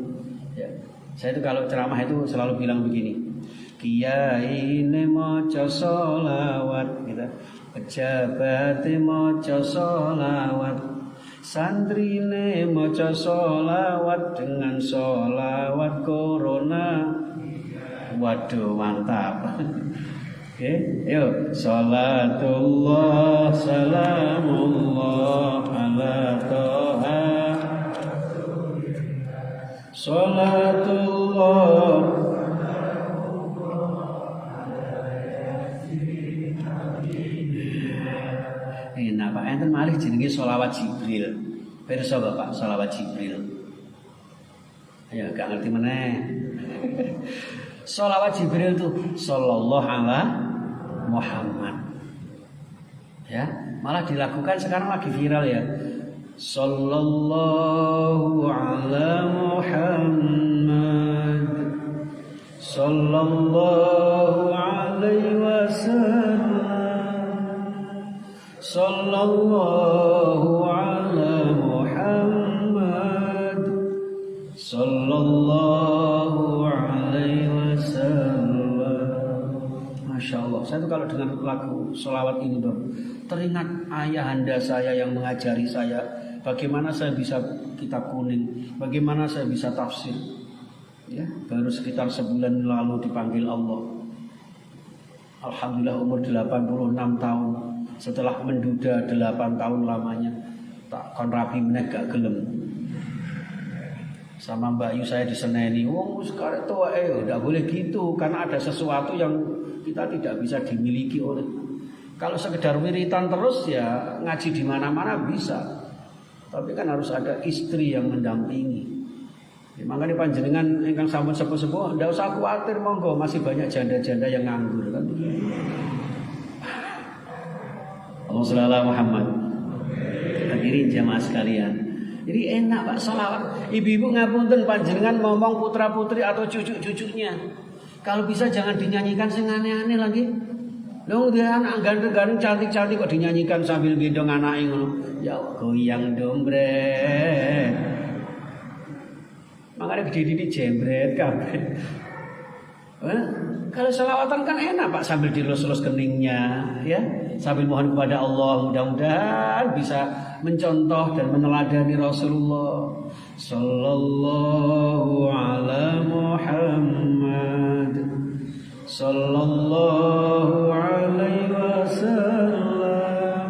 Ya. Saya itu kalau ceramah itu selalu bilang begini. Kiai ini maca sholawat gitu. Pejabat maca sholawat, santri ini maca sholawat, dengan sholawat corona. Waduh mantap. Oke, yuk sholatullah salamullah ala toha, sholatullah. Nah Pak enten malih jenenge sholawat Jibril. Pirsa Bapak sholawat Jibril. Ya gak ngerti meneh. Sholawat Jibril itu sallallahu ala Muhammad. Ya, malah dilakukan sekarang lagi viral ya. Sallallahu ala Muhammad. Sallallahu alaihi wasallam. Sallallahu ala Muhammad. Sallallahu alaihi wasallam. Masya Allah. Saya tuh kalau dengan lagu sholawat ini dong, teringat ayahanda saya yang mengajari saya bagaimana saya bisa kitab kuning, bagaimana saya bisa tafsir. Ya, baru sekitar sebulan lalu dipanggil Allah. Alhamdulillah umur 86 tahun. Setelah menduda 8 tahun lamanya, tak kon rapi meneh gak gelem. Sama Mbak Yu saya diseneni, sekarang tua udah boleh gitu karena ada sesuatu yang kita tidak bisa dimiliki oleh. Kalau sekedar wiritan terus ya ngaji di mana-mana bisa. Tapi kan harus ada istri yang mendampingi. Ya, makanya panjenengan ingkang sampun sepuh-sepuh ndak usah khawatir, monggo masih banyak janda-janda yang nganggur kan. Allahumma shalli ala Muhammad. Hadirin jamaah sekalian. Jadi enak Pak sholawat. Ibu-ibu ngapunten panjenengan ngomong putra-putri atau cucu-cucunya. Kalau bisa jangan dinyanyikan sing aneh-aneh lagi. Loh dia anak ganteng-ganteng cantik-cantik kok dinyanyikan sambil gendong anake ngono. Ya goyang dombret. Makanya gede ini jembret kabeh. Kalau sholawatan kan enak Pak sambil dilus-lus keningnya, ya, sambil mohon kepada Allah mudah-mudahan bisa mencontoh dan meneladani Rasulullah Sallallahu ala Muhammad Sallallahu alaihi wasallam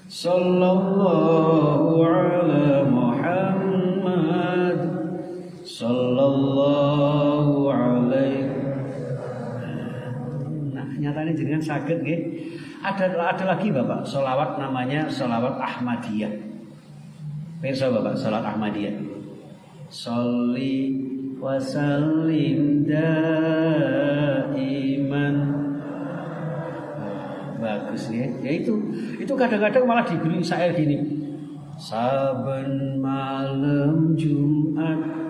Sallallahu ala Muhammad Sallallahu alaihi. Nah, nyatanya jenengan saged nggih. Ada lagi Bapak, sholawat namanya sholawat Ahmadiyah. Pirsa Bapak, sholawat Ahmadiyah. Sholli wa sallim daiman. Bagus ya. Ya itu kadang-kadang malah diberi syair gini. Saben malam Jumat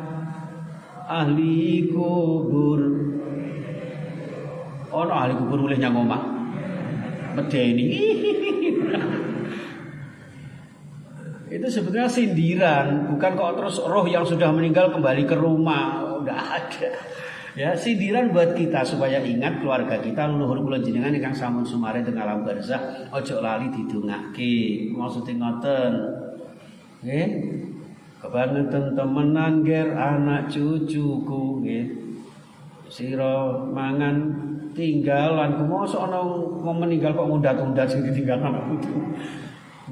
ahli kubur. Oh no, ahli kubur boleh nyang omah. Medeni. Itu sebetulnya sindiran, bukan kok terus roh yang sudah meninggal kembali ke rumah. Udah ada. Ya, sindiran buat kita supaya ingat keluarga kita leluhur kula jenengan ingkang sampun sumare teng alam barzah, aja lali didongake. Maksude ngoten. Nggih. Kebangetan temenan ger anak cucuku nggih. Sira mangan tinggalan mosok ana mau meninggal kok ngundat-undat sing ditinggal anak putu.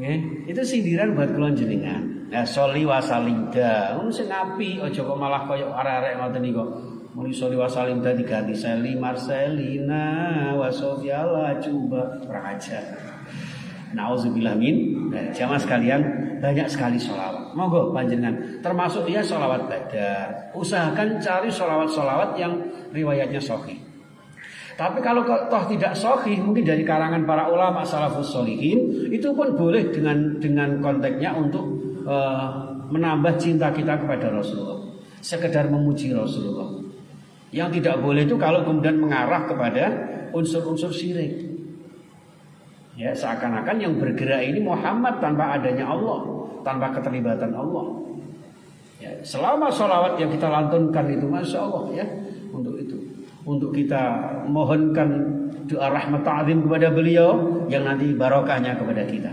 Nggih, itu sindiran buat kula jenengan. Nah, sholli wa salimda. Ngono sing apik aja kok malah koyo arek-arek ngoten niku. Muni sholli wa salimda diganti Seli Marcelina wa Sofiala coba kurang ajar. Nauzubillah min. Nah, jamaah sekalian, banyak sekali sholawat. Monggo panjenengan, termasuk ya sholawat badar. Usahakan cari sholawat-sholawat yang riwayatnya sahih. Tapi kalau toh tidak sahih, mungkin dari karangan para ulama salafus sholihin, itu pun boleh dengan konteksnya untuk menambah cinta kita kepada Rasulullah. Sekedar memuji Rasulullah. Yang tidak boleh itu kalau kemudian mengarah kepada unsur-unsur syirik. Ya, seakan-akan yang bergerak ini Muhammad tanpa adanya Allah, tanpa keterlibatan Allah. Ya, selama sholawat yang kita lantunkan itu, masya Allah ya, untuk kita mohonkan doa rahmat ta'zim kepada beliau yang nanti barokahnya kepada kita.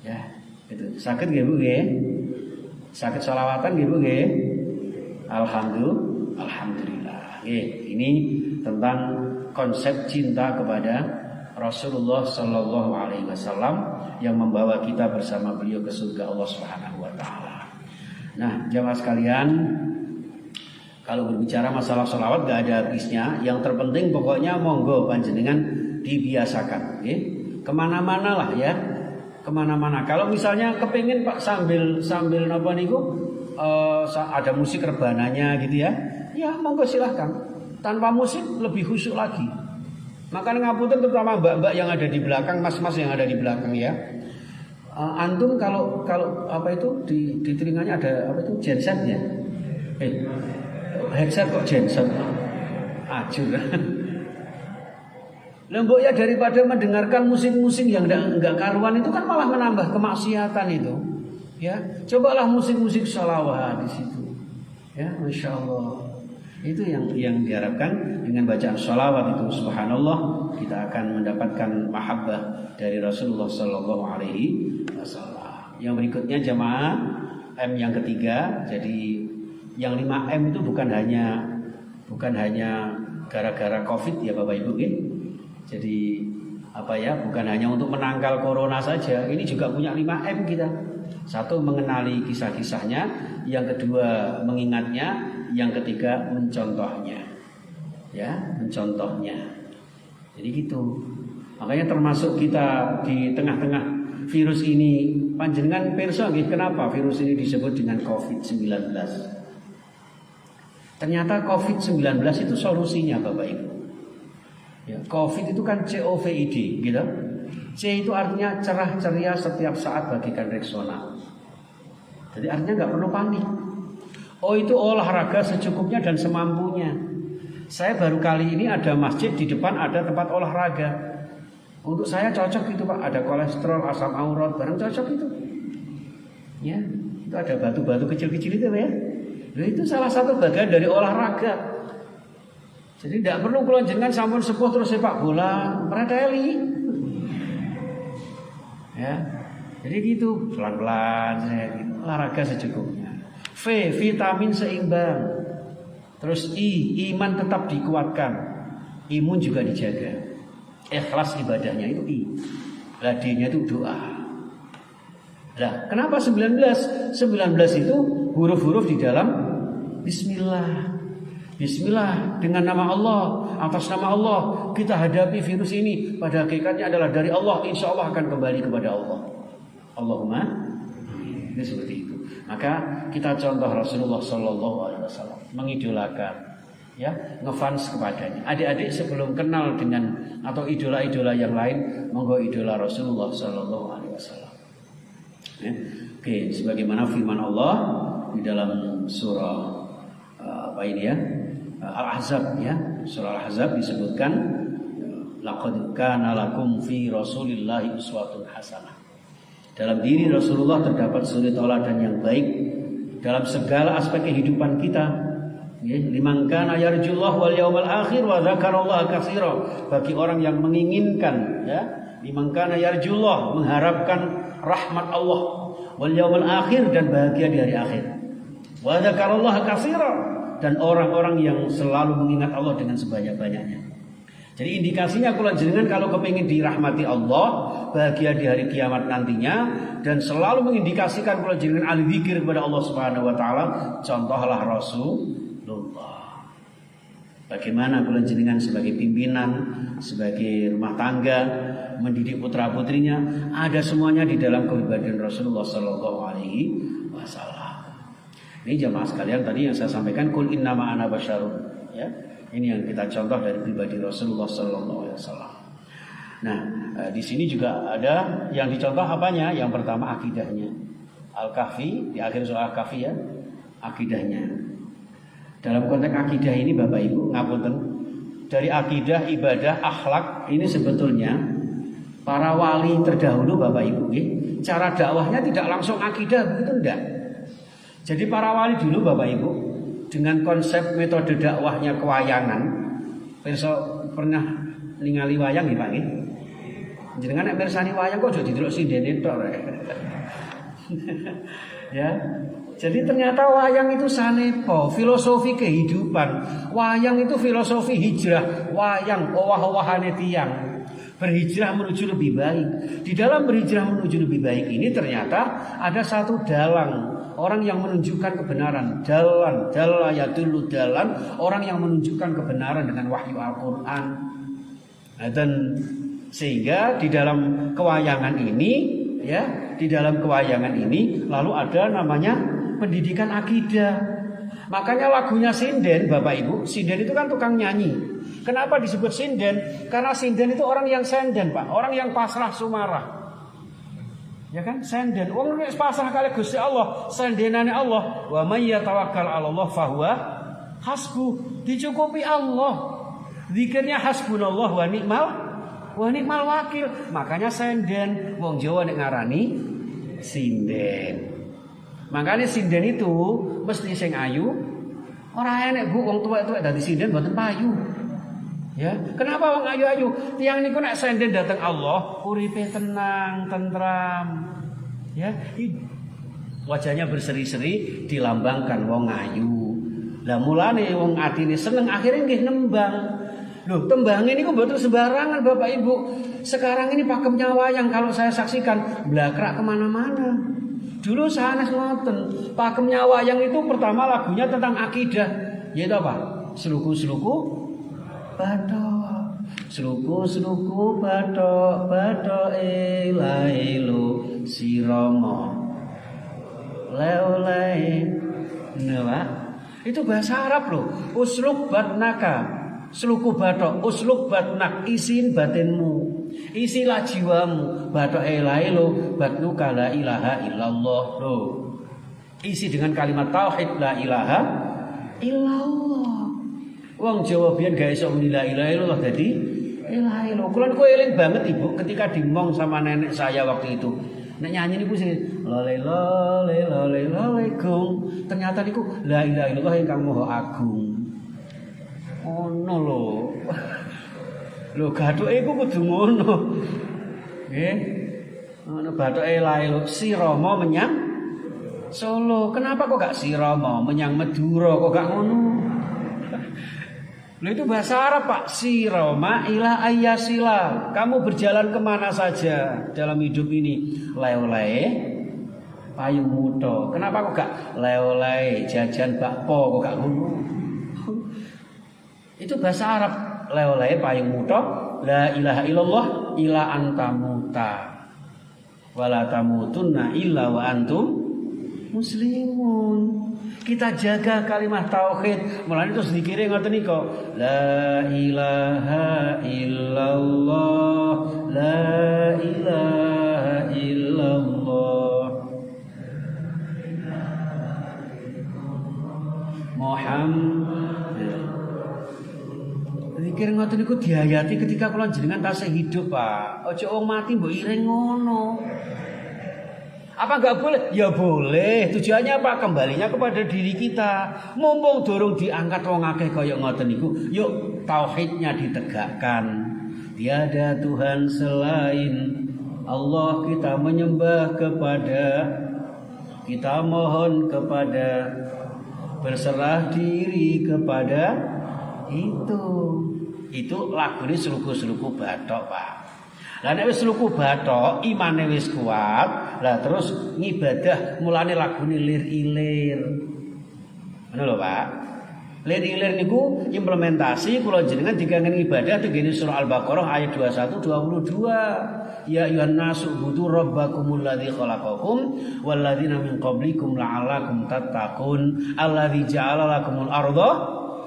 Ya, itu sakit nggih Bu nggih? Sakit sholawatan nggih Bu nggih? Alhamdulillah. Nggih, ini tentang konsep cinta kepada Rasulullah Sallallahu Alaihi Wasallam yang membawa kita bersama beliau ke surga Allah Subhanahu Wa Taala. Nah, jamaah sekalian, kalau berbicara masalah sholawat gak ada habisnya. Yang terpenting pokoknya monggo panjenengan dibiasakan, ya. Kemana-mana lah ya. kemana-mana. Kalau misalnya kepingin Pak sambil apa niku ada musik rebananya gitu ya, ya monggo silahkan. Tanpa musik lebih khusyuk lagi. Makanya ngapunten terutama mbak-mbak yang ada di belakang, mas-mas yang ada di belakang ya. Antum kalau apa itu di telinganya ada apa itu genset ya? Headset kok genset? Ajur. Lembok ya, daripada mendengarkan musik-musik yang enggak karuan itu kan malah menambah kemaksiatan itu. Ya, cobalah musik-musik sholawat di situ. Ya, masya Allah. Itu yang diharapkan dengan bacaan sholawat itu. Subhanallah, kita akan mendapatkan mahabbah dari Rasulullah Sallallahu Alaihi Wasallam. Yang berikutnya jamaah M yang ketiga. Jadi yang 5M itu bukan hanya gara-gara COVID ya Bapak Ibu ya. Jadi apa ya, bukan hanya untuk menangkal corona saja, ini juga punya 5M kita. Satu, mengenali kisah-kisahnya, yang kedua mengingatnya, yang ketiga mencontohnya. Ya, mencontohnya. Jadi gitu. Makanya termasuk kita di tengah-tengah virus ini, panjenengan pirsa nggih kenapa virus ini disebut dengan COVID-19? Ternyata COVID-19 itu solusinya Bapak Ibu. Ya, COVID itu kan COVID, gitu. C itu artinya cerah ceria setiap saat bagaikan rexona. Jadi artinya nggak perlu panik. O itu olahraga secukupnya dan semampunya. Saya baru kali ini ada masjid di depan ada tempat olahraga. Untuk saya cocok itu Pak. Ada kolesterol, asam urat, barang cocok itu. Ya, itu ada batu-batu kecil-kecil itu ya. Itu salah satu bagian dari olahraga. Jadi tidak perlu kalau jenengan sampun sepuh terus sepak bola mereteli. Ya. Jadi gitu, pelan-pelan saya gitu. Olahraga secukupnya. V, vitamin seimbang. Terus I, iman tetap dikuatkan. Imun juga dijaga. Ikhlas ibadahnya itu I. Lah D-nya itu doa. Lah, kenapa 19? 19 itu huruf-huruf di dalam Bismillah. Bismillah, dengan nama Allah, atas nama Allah kita hadapi virus ini. Pada hakikatnya adalah dari Allah, insya Allah akan kembali kepada Allah. Allahumma, ini seperti itu. Maka kita contoh Rasulullah Sallallahu Alaihi Wasallam, mengidolakan, ya, ngefans kepadanya. Adik-adik sebelum kenal dengan atau idola-idola yang lain, monggo idola Rasulullah Sallallahu Alaihi Wasallam. Ya. Oke, sebagaimana firman Allah di dalam surah apa ini ya? Al-Ahzab ya, surah Al-Ahzab disebutkan laqad kana lakum fi Rasulillahi uswatun hasanah. Dalam diri Rasulullah terdapat suri tauladan yang baik dalam segala aspek kehidupan kita. Ya, liman kana yarjullah wal yawmal akhir wa dzakarallaha katsira. Bagi orang yang menginginkan ya, liman kana yarjullah, mengharapkan rahmat Allah, wal yawmal akhir, dan bahagia di hari akhir. Wa dzakarallaha katsira, dan orang-orang yang selalu mengingat Allah dengan sebanyak-banyaknya. Jadi indikasinya kula jenengan kalau kepingin dirahmati Allah, bahagia di hari kiamat nantinya, dan selalu mengindikasikan kula jenengan ahli zikir kepada Allah Subhanahu wa taala, contohlah Rasulullah. Bagaimana kula jenengan sebagai pimpinan, sebagai rumah tangga, mendidik putra-putrinya, ada semuanya di dalam kepribadian Rasulullah sallallahu alaihi wasallam. Ini jamaah sekalian tadi yang saya sampaikan, kul innama ana basyarun, ya. Ini yang kita contoh dari pribadi Rasulullah sallallahu alaihi wasallam. Nah, di sini juga ada yang dicontoh apanya? Yang pertama akidahnya. Al-Kahfi, di akhir surah Al-Kahfi ya, akidahnya. Dalam konteks akidah ini Bapak Ibu, ngapunten, dari akidah, ibadah, akhlak ini sebetulnya para wali terdahulu Bapak Ibu, cara dakwahnya tidak langsung akidah begitu enggak. Jadi para wali dulu Bapak Ibu dengan konsep metode dakwahnya kewayangan. Pernah ningali wayang nggih Pak nggih? Jenengan nek mirsani wayang kok aja didelok sindene tok. Ya. Jadi ternyata wayang itu sanepo, filosofi kehidupan. Wayang itu filosofi hijrah. Wayang owah-owahane tiyang berhijrah menuju lebih baik. Di dalam berhijrah menuju lebih baik ini ternyata ada satu dalang, orang yang menunjukkan kebenaran. Dalan, dalla yadullu dalan, orang yang menunjukkan kebenaran dengan wahyu Al-Qur'an. Dan sehingga di dalam kewayangan ini ya, di dalam kewayangan ini lalu ada namanya pendidikan akidah. Makanya lagunya sinden, Bapak Ibu, sinden itu kan tukang nyanyi. Kenapa disebut sinden? Karena sinden itu orang yang senden, Pak, orang yang pasrah sumarah. Ya kan, senden. Wong nek pasrah kali Gusti Allah, sendenane Allah. Wa may yatawakkal 'ala Allah fahuwa hasbu. Dicukupi Allah. Zikirnya hasbunallah wa ni'mal wakil. Makanya senden. Wong Jawa nek ngarani sinden. Makanya sinden itu mesti sing ayu. Ora enek Bu wong tuwek-tuwek dadi sinden mboten payu. Ya, kenapa wong ayu-ayu? Tiyang niku nek senden dateng Allah, uripe tenang, tentram. Ya, wajahnya berseri-seri dilambangkan wong ayu. Lah mulane wong atine seneng akhirnya nggih nembang. Loh, tembang ini kok betul sembarangan Bapak Ibu. Sekarang ini pakemnya wayang kalau saya saksikan blakrak kemana-mana. Dulu sanes ngoten. Pakemnya wayang itu pertama lagunya tentang akidah. Yaitu apa? Seluku-seluku bathok. Seluku-seluku bathok, bathok elo sirama. Le-ole. Nah, itu bahasa Arab loh. Uslub batnaka. Seluku bathok, uslub batnak, isin batinmu. Isilah jiwamu, bathok elo batnuka la ilaha illallah. Loh. Isi dengan kalimat tauhid la ilaha illallah. Wong Jawa biyen gak iso muni la ilaha illallah dadi ilaha illallah. Kulon kowe eling banget Ibu ketika dimong sama nenek saya waktu itu. Nek nyanyi niku sing lole lole lole lole gung. Ternyata niku la ilaha illallah ingkang maha agung. Ono lho. Lho gathuke iku kudu ngono. Nggih. Ono bathuke la ilaha sirama menyang Solo. Kenapa kok gak sirama menyang Madura kok gak ngono? Lho itu bahasa Arab Pak. Sirama ila ayyasila. Kamu berjalan kemana saja dalam hidup ini. Leo-leo payung muto. Kenapa kok gak leo-leo jajan bakpo kok gak ngono? Itu bahasa Arab. Leo-leo payung muto. La ilaha illallah ila antamuta. Wala tamutunna illa wa antum muslimun. Kita jaga kalimat tauhid. Mulane terus dikire ngoten niku. La ilaha illallah, la ilaha illallah. Muhammad. Dikire ngoten niku diayati ketika kula jenengan tasih hidup, Pak. Aja wong mati mbok iring ngono. Apa enggak boleh? Ya boleh. Tujuannya apa? Kembalinya kepada diri kita. Mumpung dorong diangkat wong akeh kaya ngoten niku, yuk tauhidnya ditegakkan. Tiada Tuhan selain Allah, kita menyembah kepada, kita mohon kepada, berserah diri kepada itu. Itu lagune seluku-seluku bathok, Pak. Lah nek wis luku bathok, imane wis kuat, lah terus ngibadah mulane lagune lir-ilir. Ngono lho, Pak. Lir-ilir niku implementasi kula jenengan dikangen ibadah tengene surah Al-Baqarah ayat 21 22. Ya ayyuhan nasu budu rabbakumul ladzi khalaqakum wal ladzina min qablikum la'allakum tattaqun alladzi ja'ala lakumul arda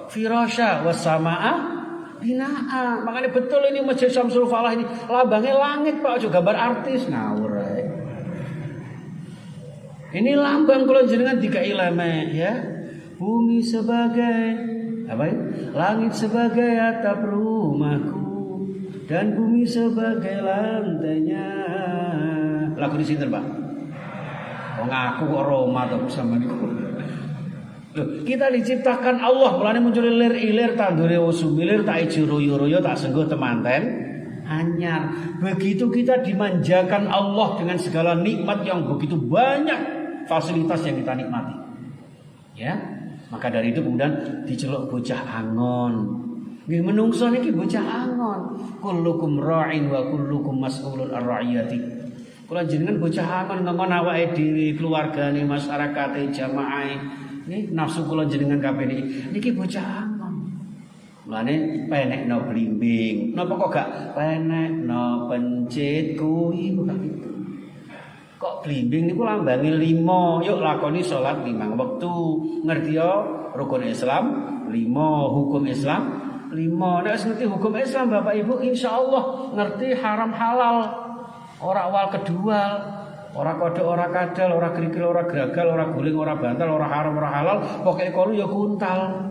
firasya was samaa binaa. Makanya betul ini Masjid Syamsul Falah ini lambangnya langit Pak, juga gambar artis ngawur. Ini lambang kula jenengan dikai leme ya. Bumi sebagai apa ya? Langit sebagai atap rumahku dan bumi sebagai lantainya. Lagu di sini Pak. Oh ngaku kok Roma to sama niku. Loh, kita diciptakan Allah, mulane muncul ilir-ilir tandure usumilir tak ijo royo-royo tak sengguh temanten anyar. Begitu kita dimanjakan Allah dengan segala nikmat yang begitu banyak, fasilitas yang kita nikmati. Ya. Maka dari itu kemudian diceluk bocah angon. Nggih menungso niki bocah angon. Kullukum ra'in wa kullukum mas'ulun ar-ra'iyati. Kula jenengan bocah angon ngongon awake dhewe, keluargane, masyarakate, jamaahe. Ini nafsu kula jenengan kabeh niki bocah angon. Mulane penekno blimbing. Napa kok gak penekno pencit kuwi kok gitu. Kok blimbing niku lambange 5. Yuk lakoni salat 5 wektu. Ngerti ya rukun Islam 5, hukum Islam 5. Nek wis ngerti hukum Islam Bapak Ibu insyaallah ngerti haram halal. Ora awal kedual, ora kodok, ora kadal, ora krikil, ora gragal, ora guling, ora bantal, ora haram, ora halal, pokoke kono ya kuntal.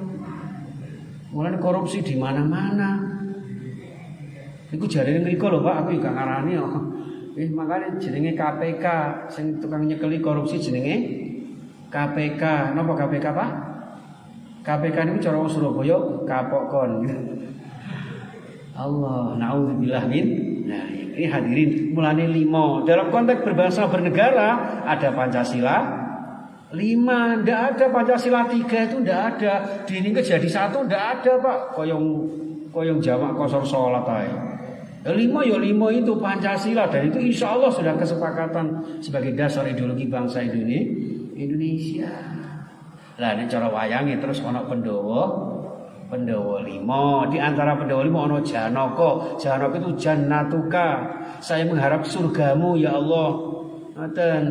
Mulane korupsi di mana-mana. Iku jarene mriko lho Pak, aku juga ngarani kok. Makane jenenge KPK, sing tukang nyekeli korupsi jenenge KPK. Napa KPK, Pak? KPK niku cara wong Surabaya kapok kon. Allah, naudzubillah min. Nah, ini hadirin mulane 5. Dalam konteks berbangsa bernegara ada Pancasila 5, ndak ada Pancasila 3 itu ndak ada. Di ini jadi 1 ndak ada, Pak. Koyong jamak kosor salat ae. 5 ya 5 itu Pancasila dan itu insya Allah sudah kesepakatan sebagai dasar ideologi bangsa Indonesia. Lah ini cara wayangi terus ana Pandhawa 5. Di antara Pandhawa 5 ana Janaka. Janaka itu jannatuka. Saya mengharap surgamu ya Allah. Ngoten.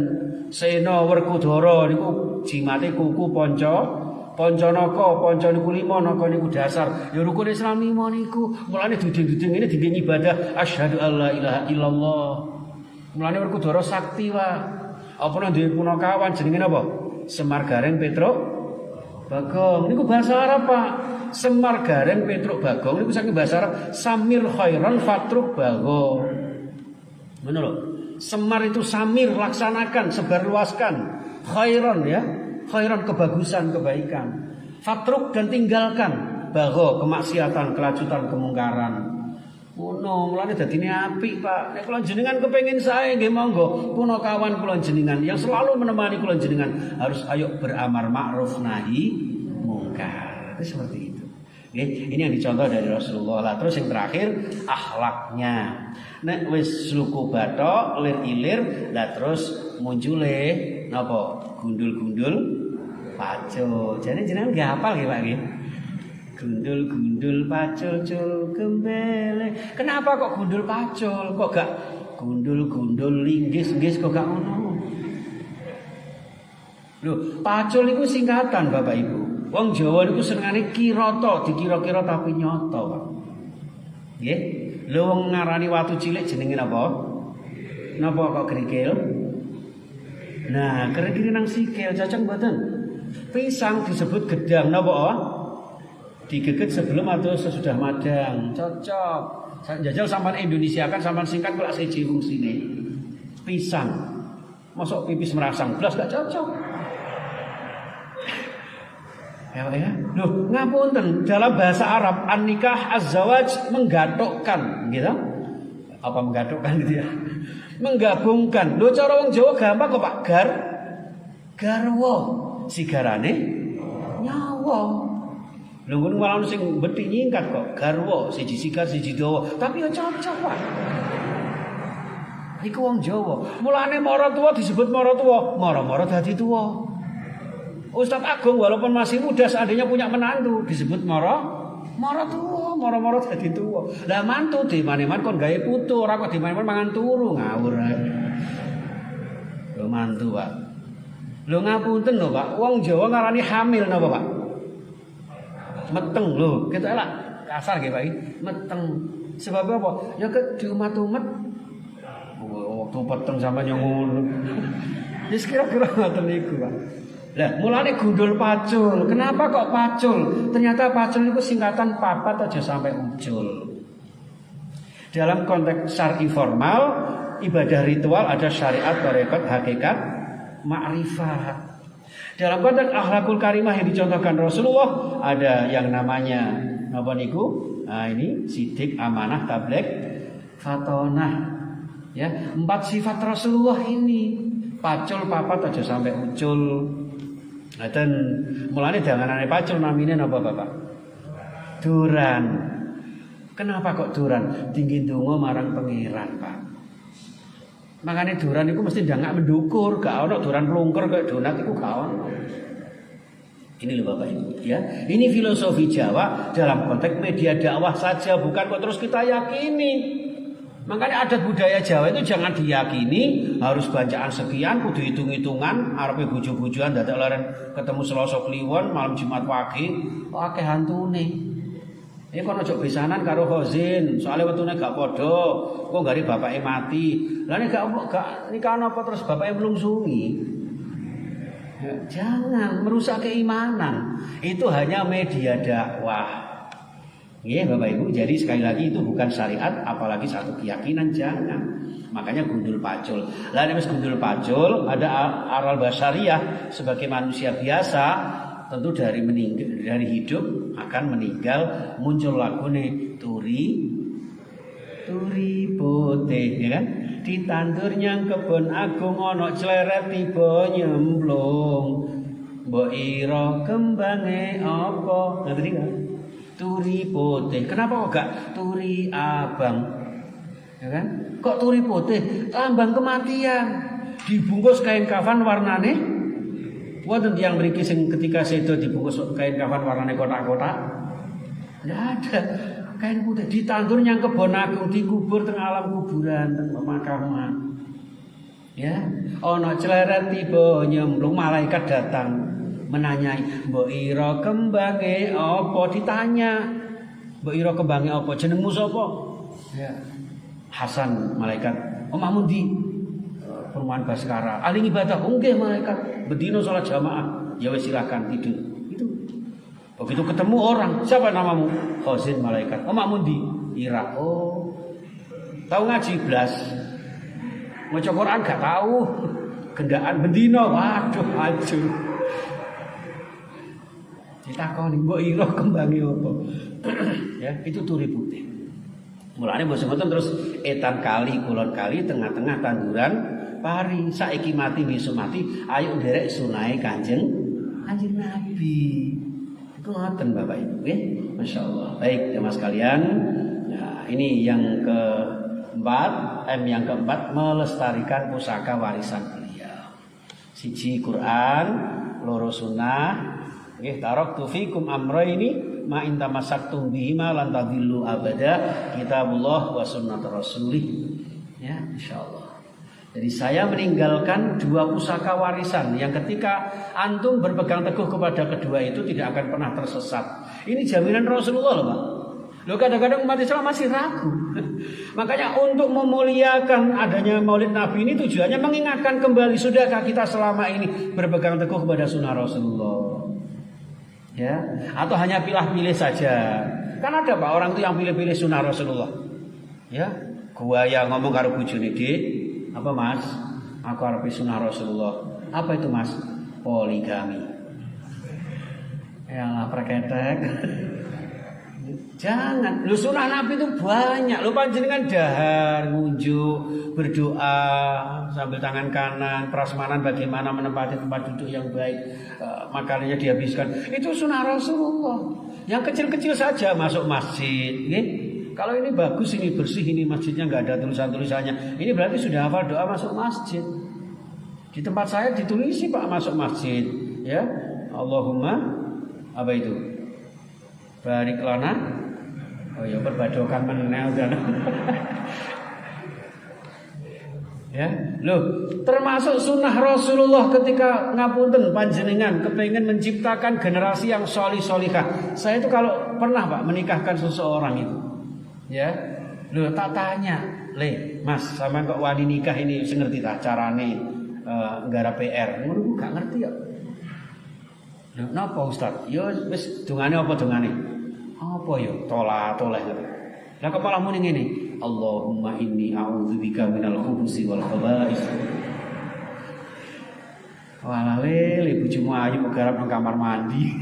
Sena Werkudara niku jimate kuku Panca naka, panca niku 5, naka niku dasar. Ya rukun Islam 5 niku. Mulane duding-duding ini dibimbing ibadah asyhadu alla ilaha illallah. Mulane Werkudara sakti wae. Apa nang duwe punakawan jenenge napa? Semar Gareng Petruk Bagong. Niku bahasa Arab, Pak. Semar Gareng Petruk Bagong niku saking bahasa Arab Samir khairan fatruk bagong. Ngono lho. Semar itu samir, laksanakan, sebarluaskan. Khairan ya. Khairan kebagusan, kebaikan. Fatruk dan tinggalkan. Bagho kemaksiatan, kelacutan, kemungkaran. Ngono, mulane dadine apik, Pak. Nek kula jenengan kepengin sae nggih monggo. Punakawan kula jenengan yang selalu menemani kula jenengan harus ayo beramar ma'ruf nahi mungkar. Itu seperti itu. Ini yang dicontoh dari Rasulullah. Lah terus yang terakhir akhlaknya. Nek wis sluku bathok, lir-ilir, lah terus muncule napa? Gundul-gundul pacul. Jadi jenengan nggih hafal nggih Pak nggih? Gundul-gundul pacul cul gembele. Kenapa kok gundul pacul? Kok gak gundul-gundul linggis-linggis kok gak ngono? Lho, pacul niku singkatan Bapak Ibu. Wong Jawa niku senengane kirata, dikira-kira tapi nyata, Pak. Nggih. Lho wong ngarani watu cilik jenenge napa? Napa kok kerikil? Nah, kira-kira nang sikil cocok mboten? Pisang disebut gedang napa? Digeget sebelum atau sesudah madang. Cocok. Jajal sampean Indonesia kan sampean singkat kok siji fungsine. Pisang. Masuk pipis merasang blas gak cocok. Ya. Loh, ngapunten dalam bahasa Arab an-nikah az-zawaj menggathukkan, gitu. Apa menggathukkan gitu ya? Menggabungkan. Lho cara wong Jawa gampang kok Pak. Garwa. Sigarane nyawa. Lho ngono malah sing bethi nyingkat kok. Garwa, siji sigar, siji dawa. Tapi ya cocok, Pak. Iku wong Jawa. Mulane mara tuwa disebut mara tuwa, mara-mara dadi tuwa. Ustadz Agung walaupun masih muda seandainya punya menantu disebut mara tuwa, mara dadi tuwa. Lah mantu di mana-mana kon gawe putu, ora kok di mana-mana mangan turu ngawur ae. Lho mantu, Pak. Lho ngapunten lho, Pak. Wong Jawa ngarani hamil napa, Pak? Meteng lho, ketok elak kasar nggih, Pak. Meteng. Sebab apa? Ya ke diumat-umat. Waktu peteng sampe yang ngono. Wis kira-kira ngoten niku, Pak. Lah, mulane gundul pacul. Kenapa kok pacul? Ternyata pacul itu singkatan papat aja sampai ucul. Dalam konteks syar'i formal, ibadah ritual ada syariat, tarekat, hakikat, ma'rifat. Dalam konteks akhlakul karimah yang dicontohkan Rasulullah ada yang namanya napa niku? Nah, ini sidik, amanah, tabligh, fatonah. Ya, 4 sifat Rasulullah ini. Pacul papat aja sampai ucul. Dan mulane danganane pacul namine napa Bapak? Duran. Kenapa kok duran? Tinggi donga marang pangeran, Pak. Makane duran iku mesti ndangak mendukur, gak ono duran plungker kayak donat iku gak ono. Ini loh Bapak Ibu ya. Ini filosofi Jawa dalam konteks media dakwah saja, bukan kok terus kita yakini. Makanya adat budaya Jawa itu jangan diyakini harus bacaan sekian, kudu hitung-hitungan, arepe bojo-bojoan dadak leren ketemu Selasa Kliwon, malam Jumat Wage, kok akeh hantune. Ini kono ojo besanan karo khozin, soalnya wetune gak padha, kok gare bapake mati. Lah nek gak nikah apa terus bapake mlungsungi. Jangan merusak keimanan. Itu hanya media dakwah. Iya Bapak Ibu, jadi sekali lagi itu bukan syariat, apalagi satu keyakinan, jangan. Makanya gundul pacul. Lalu gundul pacul ada aral basyariah sebagai manusia biasa, tentu dari hidup akan meninggal muncul lagune turi putih, ya kan? Ditandur nyang kebon agung ana cleret tiba nyemplung. Mbok ira kembange apa? Ngerti kan? Turi putih. Kenapa kok gak turi abang? Ya kan? Kok turi putih? Lambang kematian. Dibungkus kain kafan warnane. Wonten tiyang mriki sing ketika sedo dibungkus kain kafan warnane kotak-kotak. Enggak ada. Kain putih ditandur nyang kebon agung, dikubur teng alam kuburan, teng pemakaman. Ya, ana cleret tiba nyemplung, malaikat datang menanyai, mbok ira kembange apa? Ditanya, mbok ira kembange apa? Jenengmu sapa? Ya. Hasan, malaikat. Omahmu ndi? Perumahan Baskara. Ahli ibadah, nggih malaikat. Bedino salat jamaah. Ya wis silakan tidur. Itu. Begitu ketemu orang, siapa namamu? Khazin, malaikat. Omahmu ndi? Ira. Oh. Tahu ngaji blas. Maca Quran gak tahu. Gendaan bedino, waduh hancur. Ditakoni mbok ira kembange apa? Ya, itu turi putih. Mulane mboten terus etan kali kulon kali tengah-tengah tanduran pari. Saiki mati besok mati, ayo nderek sunahe Kanjeng Nabi. Iku ngoten Bapak Ibu nggih. Masyaallah. Baik jemaah sekalian. Nah, ini yang yang keempat melestarikan pusaka warisan beliau. Siji Quran, loro sunnah. Nggih taraktu fikum amrayni ma in tamassaktum bihima lan tadillu abada, kitabullah wa sunnat rasulih. Ya, insyaallah. Jadi saya meninggalkan dua pusaka warisan yang ketika antum berpegang teguh kepada kedua itu tidak akan pernah tersesat. Ini jaminan Rasulullah loh Pak. Loh kadang-kadang umat Islam masih ragu. Makanya untuk memuliakan adanya Maulid Nabi ini tujuannya mengingatkan kembali, sudahkah kita selama ini berpegang teguh kepada sunnah Rasulullah? Ya, atau hanya pilih-pilih saja. Kan ada Pak orang itu yang pilih-pilih sunnah Rasulullah. Ya, gua yang ngomong karo bojone, "Dik, apa Mas? Aku arep sunnah Rasulullah." Apa itu Mas? Poligami. Ya, preketek. Jangan. Lu sunnah Nabi itu banyak. Lu panjenengan dahar, ngunjuk, berdoa sambil tangan kanan, prasmanan bagaimana menempati tempat duduk yang baik, makanannya dihabiskan. Itu sunnah Rasulullah. Yang kecil-kecil saja masuk masjid, nih. Kalau ini bagus, ini bersih, ini masjidnya nggak ada tulisan-tulisannya. Ini berarti sudah hafal doa masuk masjid. Di tempat saya ditulisi Pak masuk masjid, ya. Allahumma apa itu? Barik lana. Oh ya berbadokan menel kan. Ya, loh, termasuk sunnah Rasulullah ketika ngapunten panjenengan kepengen menciptakan generasi yang solihah. Saya itu kalau pernah Pak menikahkan seseorang itu, ya, loh tak tanya, Mas, sama kok wani nikah ini ngerti tak carane nggara PR? Ngono gak ngerti ya. Loh, napa Ustaz? Ya wis dungane apa dungane? Apa ya? Toleh. Lah kepalamu ning ngene. Allahumma inni a'udzubika minal khubuthi wal khaba'is. Walale bojomu ayu garap nang kamar mandi.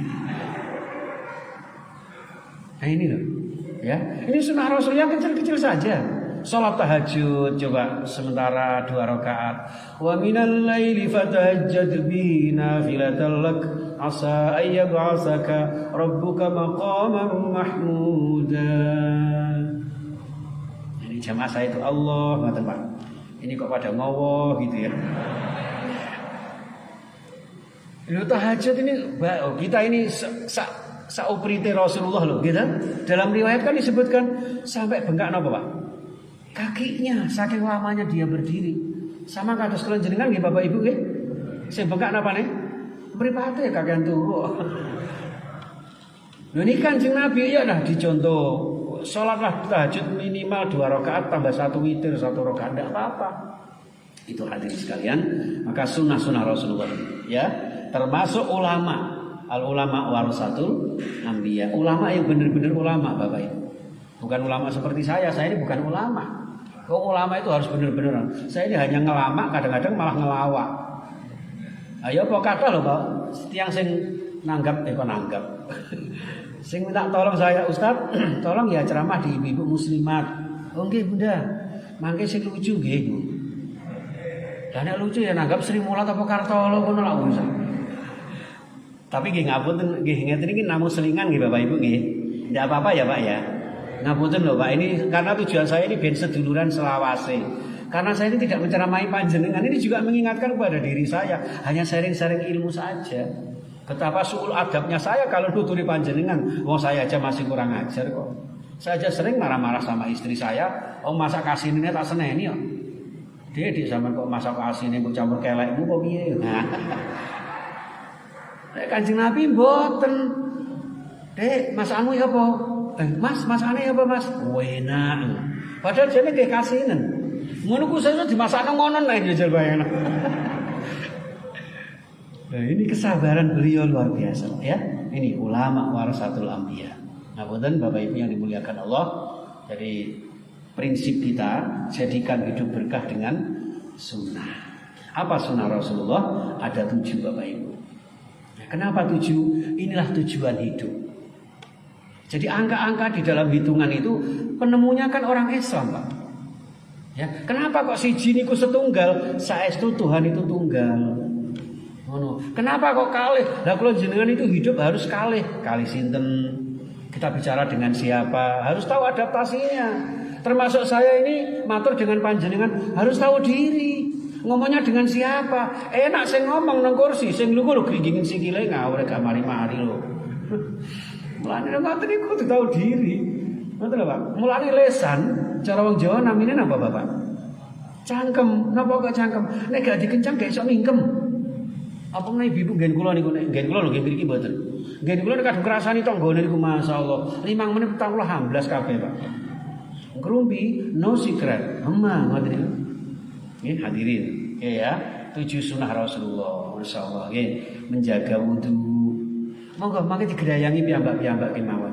Nah ini loh. Ya, ini sunnah Rasul yang kecil-kecil saja. Salat tahajud coba sementara 2 rakaat. Wa minal laili fatahajjad bi nafilatan lak asa ayyab'asaka rabbuka maqaman mahmuda. Jadi jamaah saya itu Allah ngoten Pak. Ini kok pada ngowo gitu ya. Lu tahajud ini kita ini sauprite Rasulullah loh gitu. Dalam riwayat kan disebutkan sampai bengkak napa Pak? kakinya saking lamanya dia berdiri. Sama kados kula jenengan nggih Bapak Ibu nggih. Sing bengkak napa nih? Mripate kakean turu. Lho ini Kanjeng Nabi ya dah dicontoh. Salatlah tahajud minimal 2 rakaat tambah 1 witir 1 rakaat enggak apa-apa. Itu hadirin sekalian, maka sunnah-sunnah Rasulullah ya, termasuk ulama. Al ulama warasatul anbiya. Ulama yang benar-benar ulama Bapak Ibu. Bukan ulama seperti saya ini bukan ulama. Kok ulama itu harus benar-benar. Saya ini hanya ngelama, kadang-kadang malah ngelawak. Ayo apa kata loh Pak, tiang sing nanggap nanggap. Sing minta tolong saya Ustaz, tolong ya ceramah di ibu-ibu muslimat. Oh nggih Bunda, mangke sing lucu nggih. Lah nek lucu ya nanggap Sri Mulat apa Kartolo ngono lak Ustaz. Tapi nggih ngapunten nggih ngeten iki namung selingan nggih Bapak Ibu nggih. Ndak apa-apa ya Pak ya. Ngapunten lho Pak, ini karena tujuan saya ini ben seduluran selawase. Karena saya ini tidak menceramahi panjenengan, ini juga mengingatkan kepada diri saya, hanya sharing-sharing ilmu saja. Betapa suul adabnya saya kalau nuturi panjenengan. Wong saya aja masih kurang ajar kok. Saya aja sering marah-marah sama istri saya. Oh masak asinine tak seneni kok. Dik sampean kok masak asine mbok campur kelekmu kok piye? Nah. Kanjeng Nabi mboten. Dek, masakanmu ya apa? Mas, masakane ya apa, Mas? Enak. Padahal jane nggih kasinen. Ngono ku saya dimasakno ngono nek njajal bayangno. Nah, ini kesabaran beliau luar biasa ya. Ini ulama warasatul anbiya. Ngapunten Bapak Ibu yang dimuliakan Allah. Jadi prinsip kita jadikan hidup berkah dengan sunnah. Apa sunnah Rasulullah? Ada 7 Bapak Ibu. Nah, kenapa 7? Inilah tujuan hidup. Jadi angka-angka di dalam hitungan itu penemunya kan orang Islam Pak. Ya, kenapa kok siji niku setunggal? Saestu Tuhan itu tunggal. Kenapa kok kalih? Lah kalau jenengan itu hidup harus kalih. Kalih sinten? Kita bicara dengan siapa? Harus tahu adaptasinya. Termasuk saya ini matur dengan panjenengan harus tahu diri. Ngomongnya dengan siapa? Enak sing ngomong nang kursi, sing lugu lho gringgingin sikile ngawur gak mari-mari lho. Mulane ngoten niku kudu tahu diri. Ngoten lho Pak. Mulane lesan cara wong Jawa namine napa Bapak? Cangkem. Napa kok cangkem? Nek gak dikencang gak iso mingkem. Apa meneh ibu nggen kula niku nek nggen kula lho nggih mriki mboten. Nggen kula nek kadung ngrasani tanggane niku masyaallah 5 menit 14 kabeh Pak. Ngrumpi no secret. Emang ngoten niku. Nggih hadirin. Ya, 7 sunnah Rasulullah masyaallah nggih menjaga wudu. Monggo mangke digrayangi piyambak-piyambak kemawon.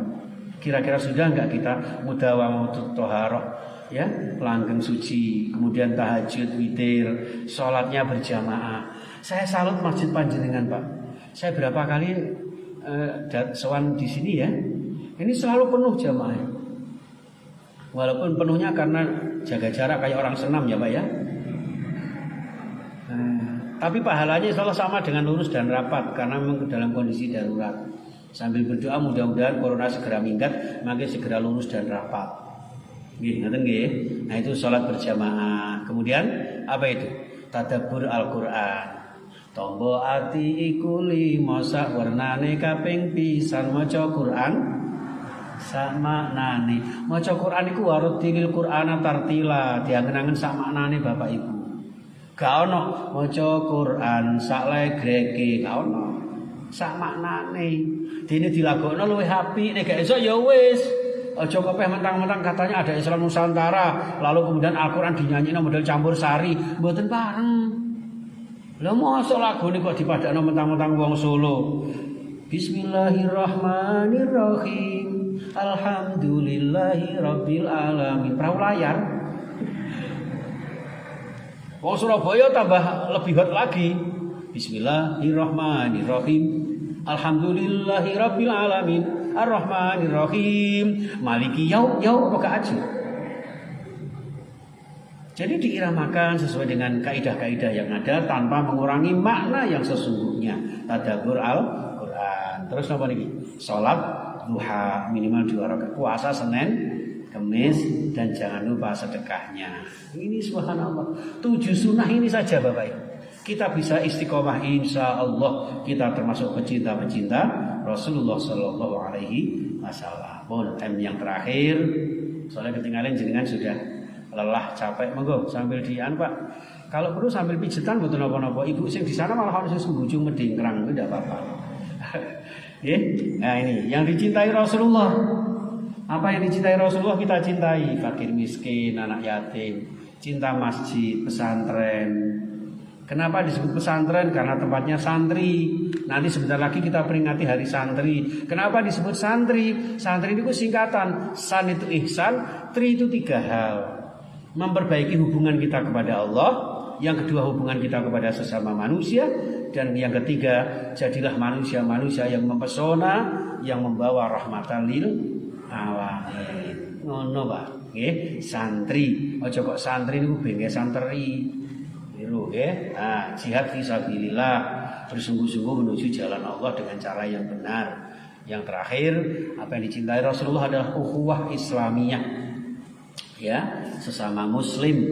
Kira-kira sudah enggak kita mudawamatul thaharah ya, langgeng suci, kemudian tahajud, witir, salatnya berjamaah. Saya salut masjid panjenengan Pak. Saya berapa kali sowan di sini ya. Ini selalu penuh jamaah. Walaupun penuhnya karena jaga jarak kayak orang senam ya Pak ya. Tapi pahalanya insya Allah sama dengan lurus dan rapat karena memang dalam kondisi darurat. Sambil berdoa mudah-mudahan corona segera minggat, makin segera lurus dan rapat. Nggih, ngoten nggih. Nah itu sholat berjamaah. Kemudian apa itu? Tadabbur Al-Qur'an. Tombo ati iku limo sak warnane kaping pisan maca Quran sak maknane. Maca Quran iku warutilil Qur'ana tartila, diangen-angen sak maknane Bapak Ibu. Gak ono maca Quran sak legreke, gak ono. Sak maknane. Dene dilagokno luwih apik, nek gak iso ya wis. Aja kepeh mentang-mentang katanya ada Islam Nusantara, lalu kemudian Al-Qur'an dinyanyino model campur sari, mboten bareng. Lah mosok lagune kok dipadakno mentang-mentang wong Solo. Bismillahirrahmanirrahim. Alhamdulillahirabbil alamin. Perahu layar. Wong Surabaya tambah lebih hot lagi. Bismillahirrahmanirrahim. Alhamdulillahirabbil alamin. Ar-Rahmanirrahim. Maliki yaum apa aja. Jadi diiramakan sesuai dengan kaidah-kaidah yang ada tanpa mengurangi makna yang sesungguhnya. Tadabbur Al-Qur'an. Terus apa lagi? Salat duha minimal 2 rakaat. Puasa Senin, Kamis dan jangan lupa sedekahnya. Ini subhanallah. 7 sunnah ini saja Bapak Ibu. Kita bisa istiqomah insya Allah. Kita termasuk pecinta-pecinta Rasulullah Sallallahu Alaihi Wasallam. Yang terakhir, soalnya ketinggalan jenengan sudah lelah capek monggo sambil dian Pak. Kalau perlu sambil pijetan mboten napa-napa. Ibu sing di sana malah harus sembujung medingkrang itu tidak apa-apa. Nah ini yang dicintai Rasulullah. Apa yang dicintai Rasulullah kita cintai. Fakir miskin, anak yatim, cinta masjid, pesantren. Kenapa disebut pesantren? Karena tempatnya santri. Nanti sebentar lagi kita peringati hari santri. Kenapa disebut santri? Santri itu singkatan. San itu ihsan, tri itu 3 hal. Memperbaiki hubungan kita kepada Allah, yang kedua hubungan kita kepada sesama manusia, dan yang ketiga jadilah manusia-manusia yang mempesona, yang membawa rahmatan lil alamin. Ngono Pak, nggih, santri. Aja kok santri niku bengke santri. Niru nggih. Nah, jihad fisabilillah, bersungguh-sungguh menuju jalan Allah dengan cara yang benar. Yang terakhir, apa yang dicintai Rasulullah adalah ukhuwah Islamiyah. Ya, sesama muslim.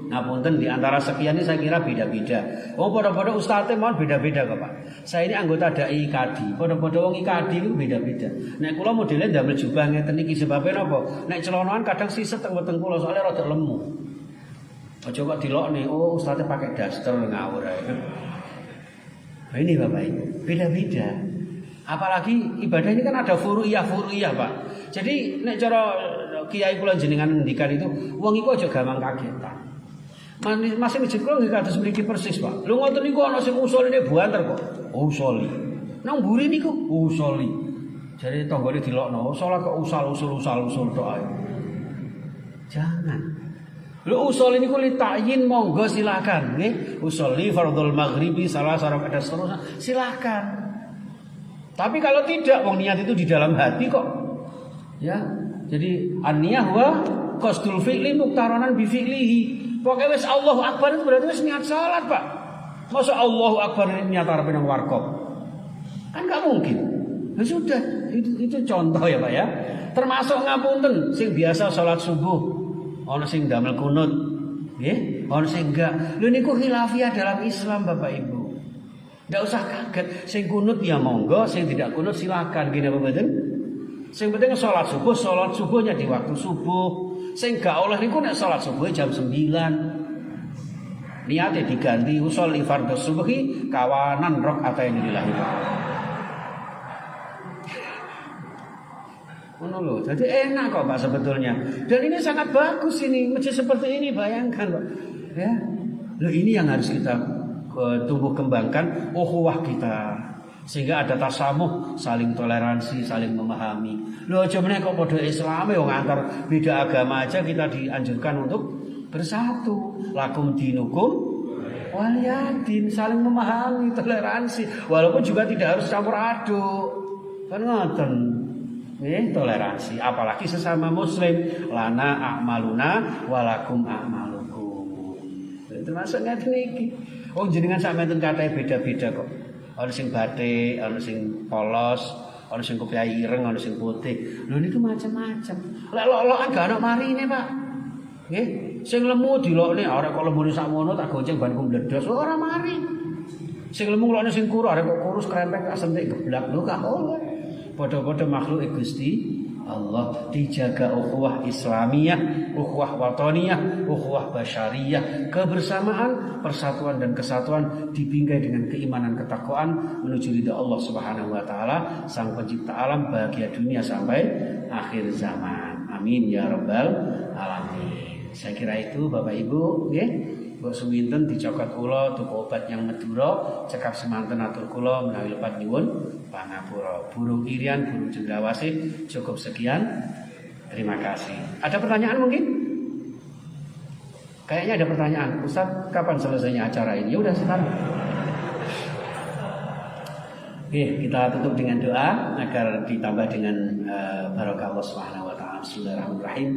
Ngapunten di antara sekian ini saya kira beda-beda. Oh, pada-pada ustadznya mohon beda-beda kok Pak. Saya ini anggota DAI IKADI. Pada-pada wong IKADI itu beda-beda. Nek kula modelnya ndamel jubah ngeten iki sebabnya napa? Nek celonoan kadang siset teng weteng kula soalnya rada lemu. Aja kok dilokne, oh ustadznya pakai daster ngawur ae. Nah, ini Bapak Ibu, beda-beda. Apalagi ibadah ini kan ada furu'iyah Pak. Jadi nek cara kiai kula jenengan ngendikan itu wong iku aja gampang kagetan. Masih masjid kula nggih kados mriki persis, Pak. Lho ngoten niku ana sing usuline banter kok. Usuli. Nang mburi niku usuli. Jare tanggane dilokno, salat kok usul tok ae. Jangan. Lho usul niku li takyin monggo silakan nggih. Usuli fardhul maghribi salah rakaat dan seterusnya silakan. Tapi kalau tidak wong niat itu di dalam hati kok. Ya. Jadi an-niyah wa qasdul fi'li muqtaranan bi fi'lihi. Pokoknya wis Allahu Akbar itu berarti wis niat salat, Pak. Masa Allahu Akbar ini niat arepe nang warkop? Kan enggak mungkin. Ya sudah, itu contoh ya, Pak ya. Termasuk ngapunten sing biasa salat subuh, ana sing damel kunut. Nggih, ana sing enggak. Lho niku khilafiyah dalam Islam, Bapak Ibu. Enggak usah kaget, sing kunut ya monggo, sing tidak kunut silakan, gini apa mboten? Sing penting salat subuhnya di waktu subuh. Sing gak oleh niku nek salat subuh jam 9. Niate diganti usul fardhu subuhi kawanan rakaatain lillahi ta'ala. Ngono lho. Jadi enak kok Pak sebetulnya. Dan ini sangat bagus ini, masjid seperti ini bayangkan Pak. Ya. Loh ini yang harus kita tumbuh kembangkan ukhuwah kita. Sehingga ada tasamuh, saling toleransi, saling memahami. Loh aja meneh kok padha Islame wong antar beda agama aja kita dianjurkan untuk bersatu. Lakum dinukum waliyadin, saling memahami, toleransi. Walaupun juga tidak harus campur aduk. Kan ngoten. Toleransi, apalagi sesama muslim. Lana a'maluna walakum a'malukum. Itu maksudnya niki. Wong jenengan sampeyan katae beda-beda kok. Ana sing batik, ana sing polos, ana sing kopiah ireng, ana sing putih. Lho niku macam-macam. Lek lok-lokan gak ana marine, Pak. Nggih, sing lemu dilokne, ora kok lembune sakmono tak gonceng ban kumbledos, ora mari. Sing lemu nglokne sing kuru, arek kok kurus krempek tak sentik geblak lho gak oleh. Padha-padha makhluk Gusti Allah. Dijaga ukhuwah Islamiyah, ukhuwah wataniyah, ukhuwah basyariyah, kebersamaan, persatuan dan kesatuan dibingkai dengan keimanan ketakwaan menuju ridha Allah Subhanahu wa taala, Sang Pencipta alam, bahagia dunia sampai akhir zaman. Amin ya rabbal alamin. Saya kira itu Bapak Ibu, nggih. Mbok suwinten dicokot kula tuku obat yang Madura, cekap semanten atur kula menawi lepat nyuwun pangapura. Burung irian, burung cendrawasih, cukup sekian. Terima kasih. Ada pertanyaan mungkin? Kayaknya ada pertanyaan. Ustaz, kapan selesainya acara ini? Ya udah sekarang. Oke, kita tutup dengan doa agar ditambah dengan barokah Allah Subhanahu wa taala. Bismillahirrahmanirrahim.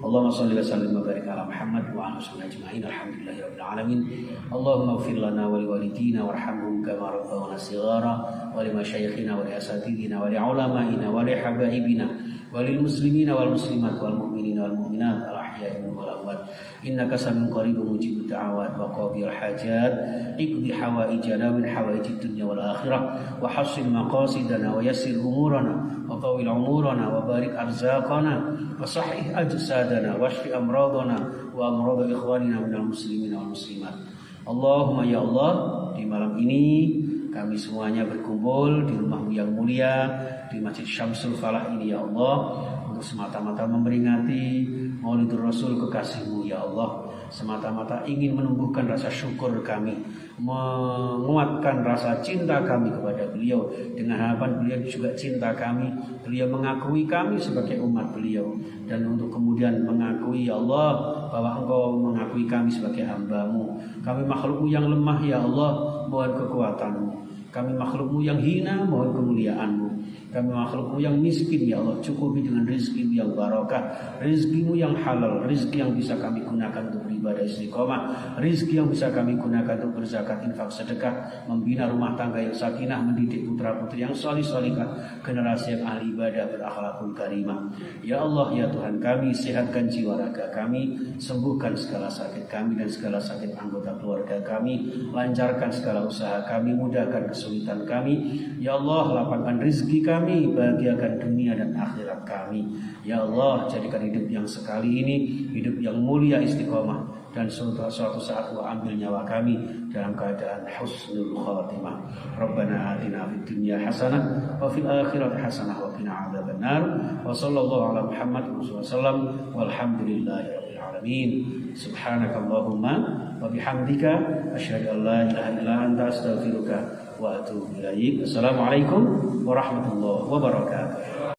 Allahumma shalli wa sallim wa barik ala Muhammad wa ala alihi ajma'in. Alhamdulillahirabbil alamin. Allahumma ighfir lana wa liwalidina warhamhum kama rabbawna shighara wa li masyayikhina wa li asatidina wa li ulama'ina wa li habaibina wa lil muslimina wal muslimat wal mu'minina wal mu'minat. الأحياء منهم والأموات إنك سميع قريب مجيب الدعوات وقاضي الحاجات اقض حوائجنا من حوائج الدنيا والآخرة وحسن مقاصدنا ويسر أمورنا وطول عمرنا وبارك أرزاقنا وصحح أجسادنا واشف أمراضنا وأمراض إخواننا من المسلمين والمسلمات. Allahumma ya Allah, di malam ini kami semuanya berkumpul di rumah-Mu yang mulia di Masjid Syamsul Falah ini ya Allah, untuk semata-mata memperingati Maulidur Rasul kekasih-Mu ya Allah, semata-mata ingin menumbuhkan rasa syukur kami, menguatkan rasa cinta kami kepada beliau, dengan harapan beliau juga cinta kami, beliau mengakui kami sebagai umat beliau, dan untuk kemudian mengakui ya Allah bahwa Engkau mengakui kami sebagai hamba-Mu. Kami makhluk-Mu yang lemah ya Allah, mohon kekuatan-Mu. Kami makhluk-Mu yang hina, mohon kemuliaan-Mu. Kami makhluk-Mu yang miskin ya Allah, cukupi dengan rezeki-Mu yang barakah, rezeki-Mu yang halal, rezeki yang bisa kami gunakan untuk beribadah istiqomah, rezeki yang bisa kami gunakan untuk berzakat, infak, sedekah, membina rumah tangga yang sakinah, mendidik putra-putri yang salih-salihah, generasi yang ahli ibadah berakhlakul karimah. Ya Allah ya Tuhan kami, sehatkan jiwa raga kami, sembuhkan segala sakit kami dan segala sakit anggota keluarga kami, lancarkan segala usaha kami, mudahkan kesulitan kami. Ya Allah, lapangkan rezeki kami, bahagiakan dunia dan akhirat kami. Ya Allah, jadikan hidup yang sekali ini hidup yang mulia istiqomah, dan suatu saat Wa ambil nyawa kami dalam keadaan husnul khatimah. Rabbana atina fid dunya hasanah wa fil akhirati hasanah wa qina adzabannar. Wa sallallahu ala Muhammad wa sallam walhamdulillahi rabbil alamin. Subhanakallahumma wa bihamdika asyhadu an la ilaha illa anta astaghfiruka wa atubu ilaik. Assalamualaikum warahmatullahi wabarakatuh.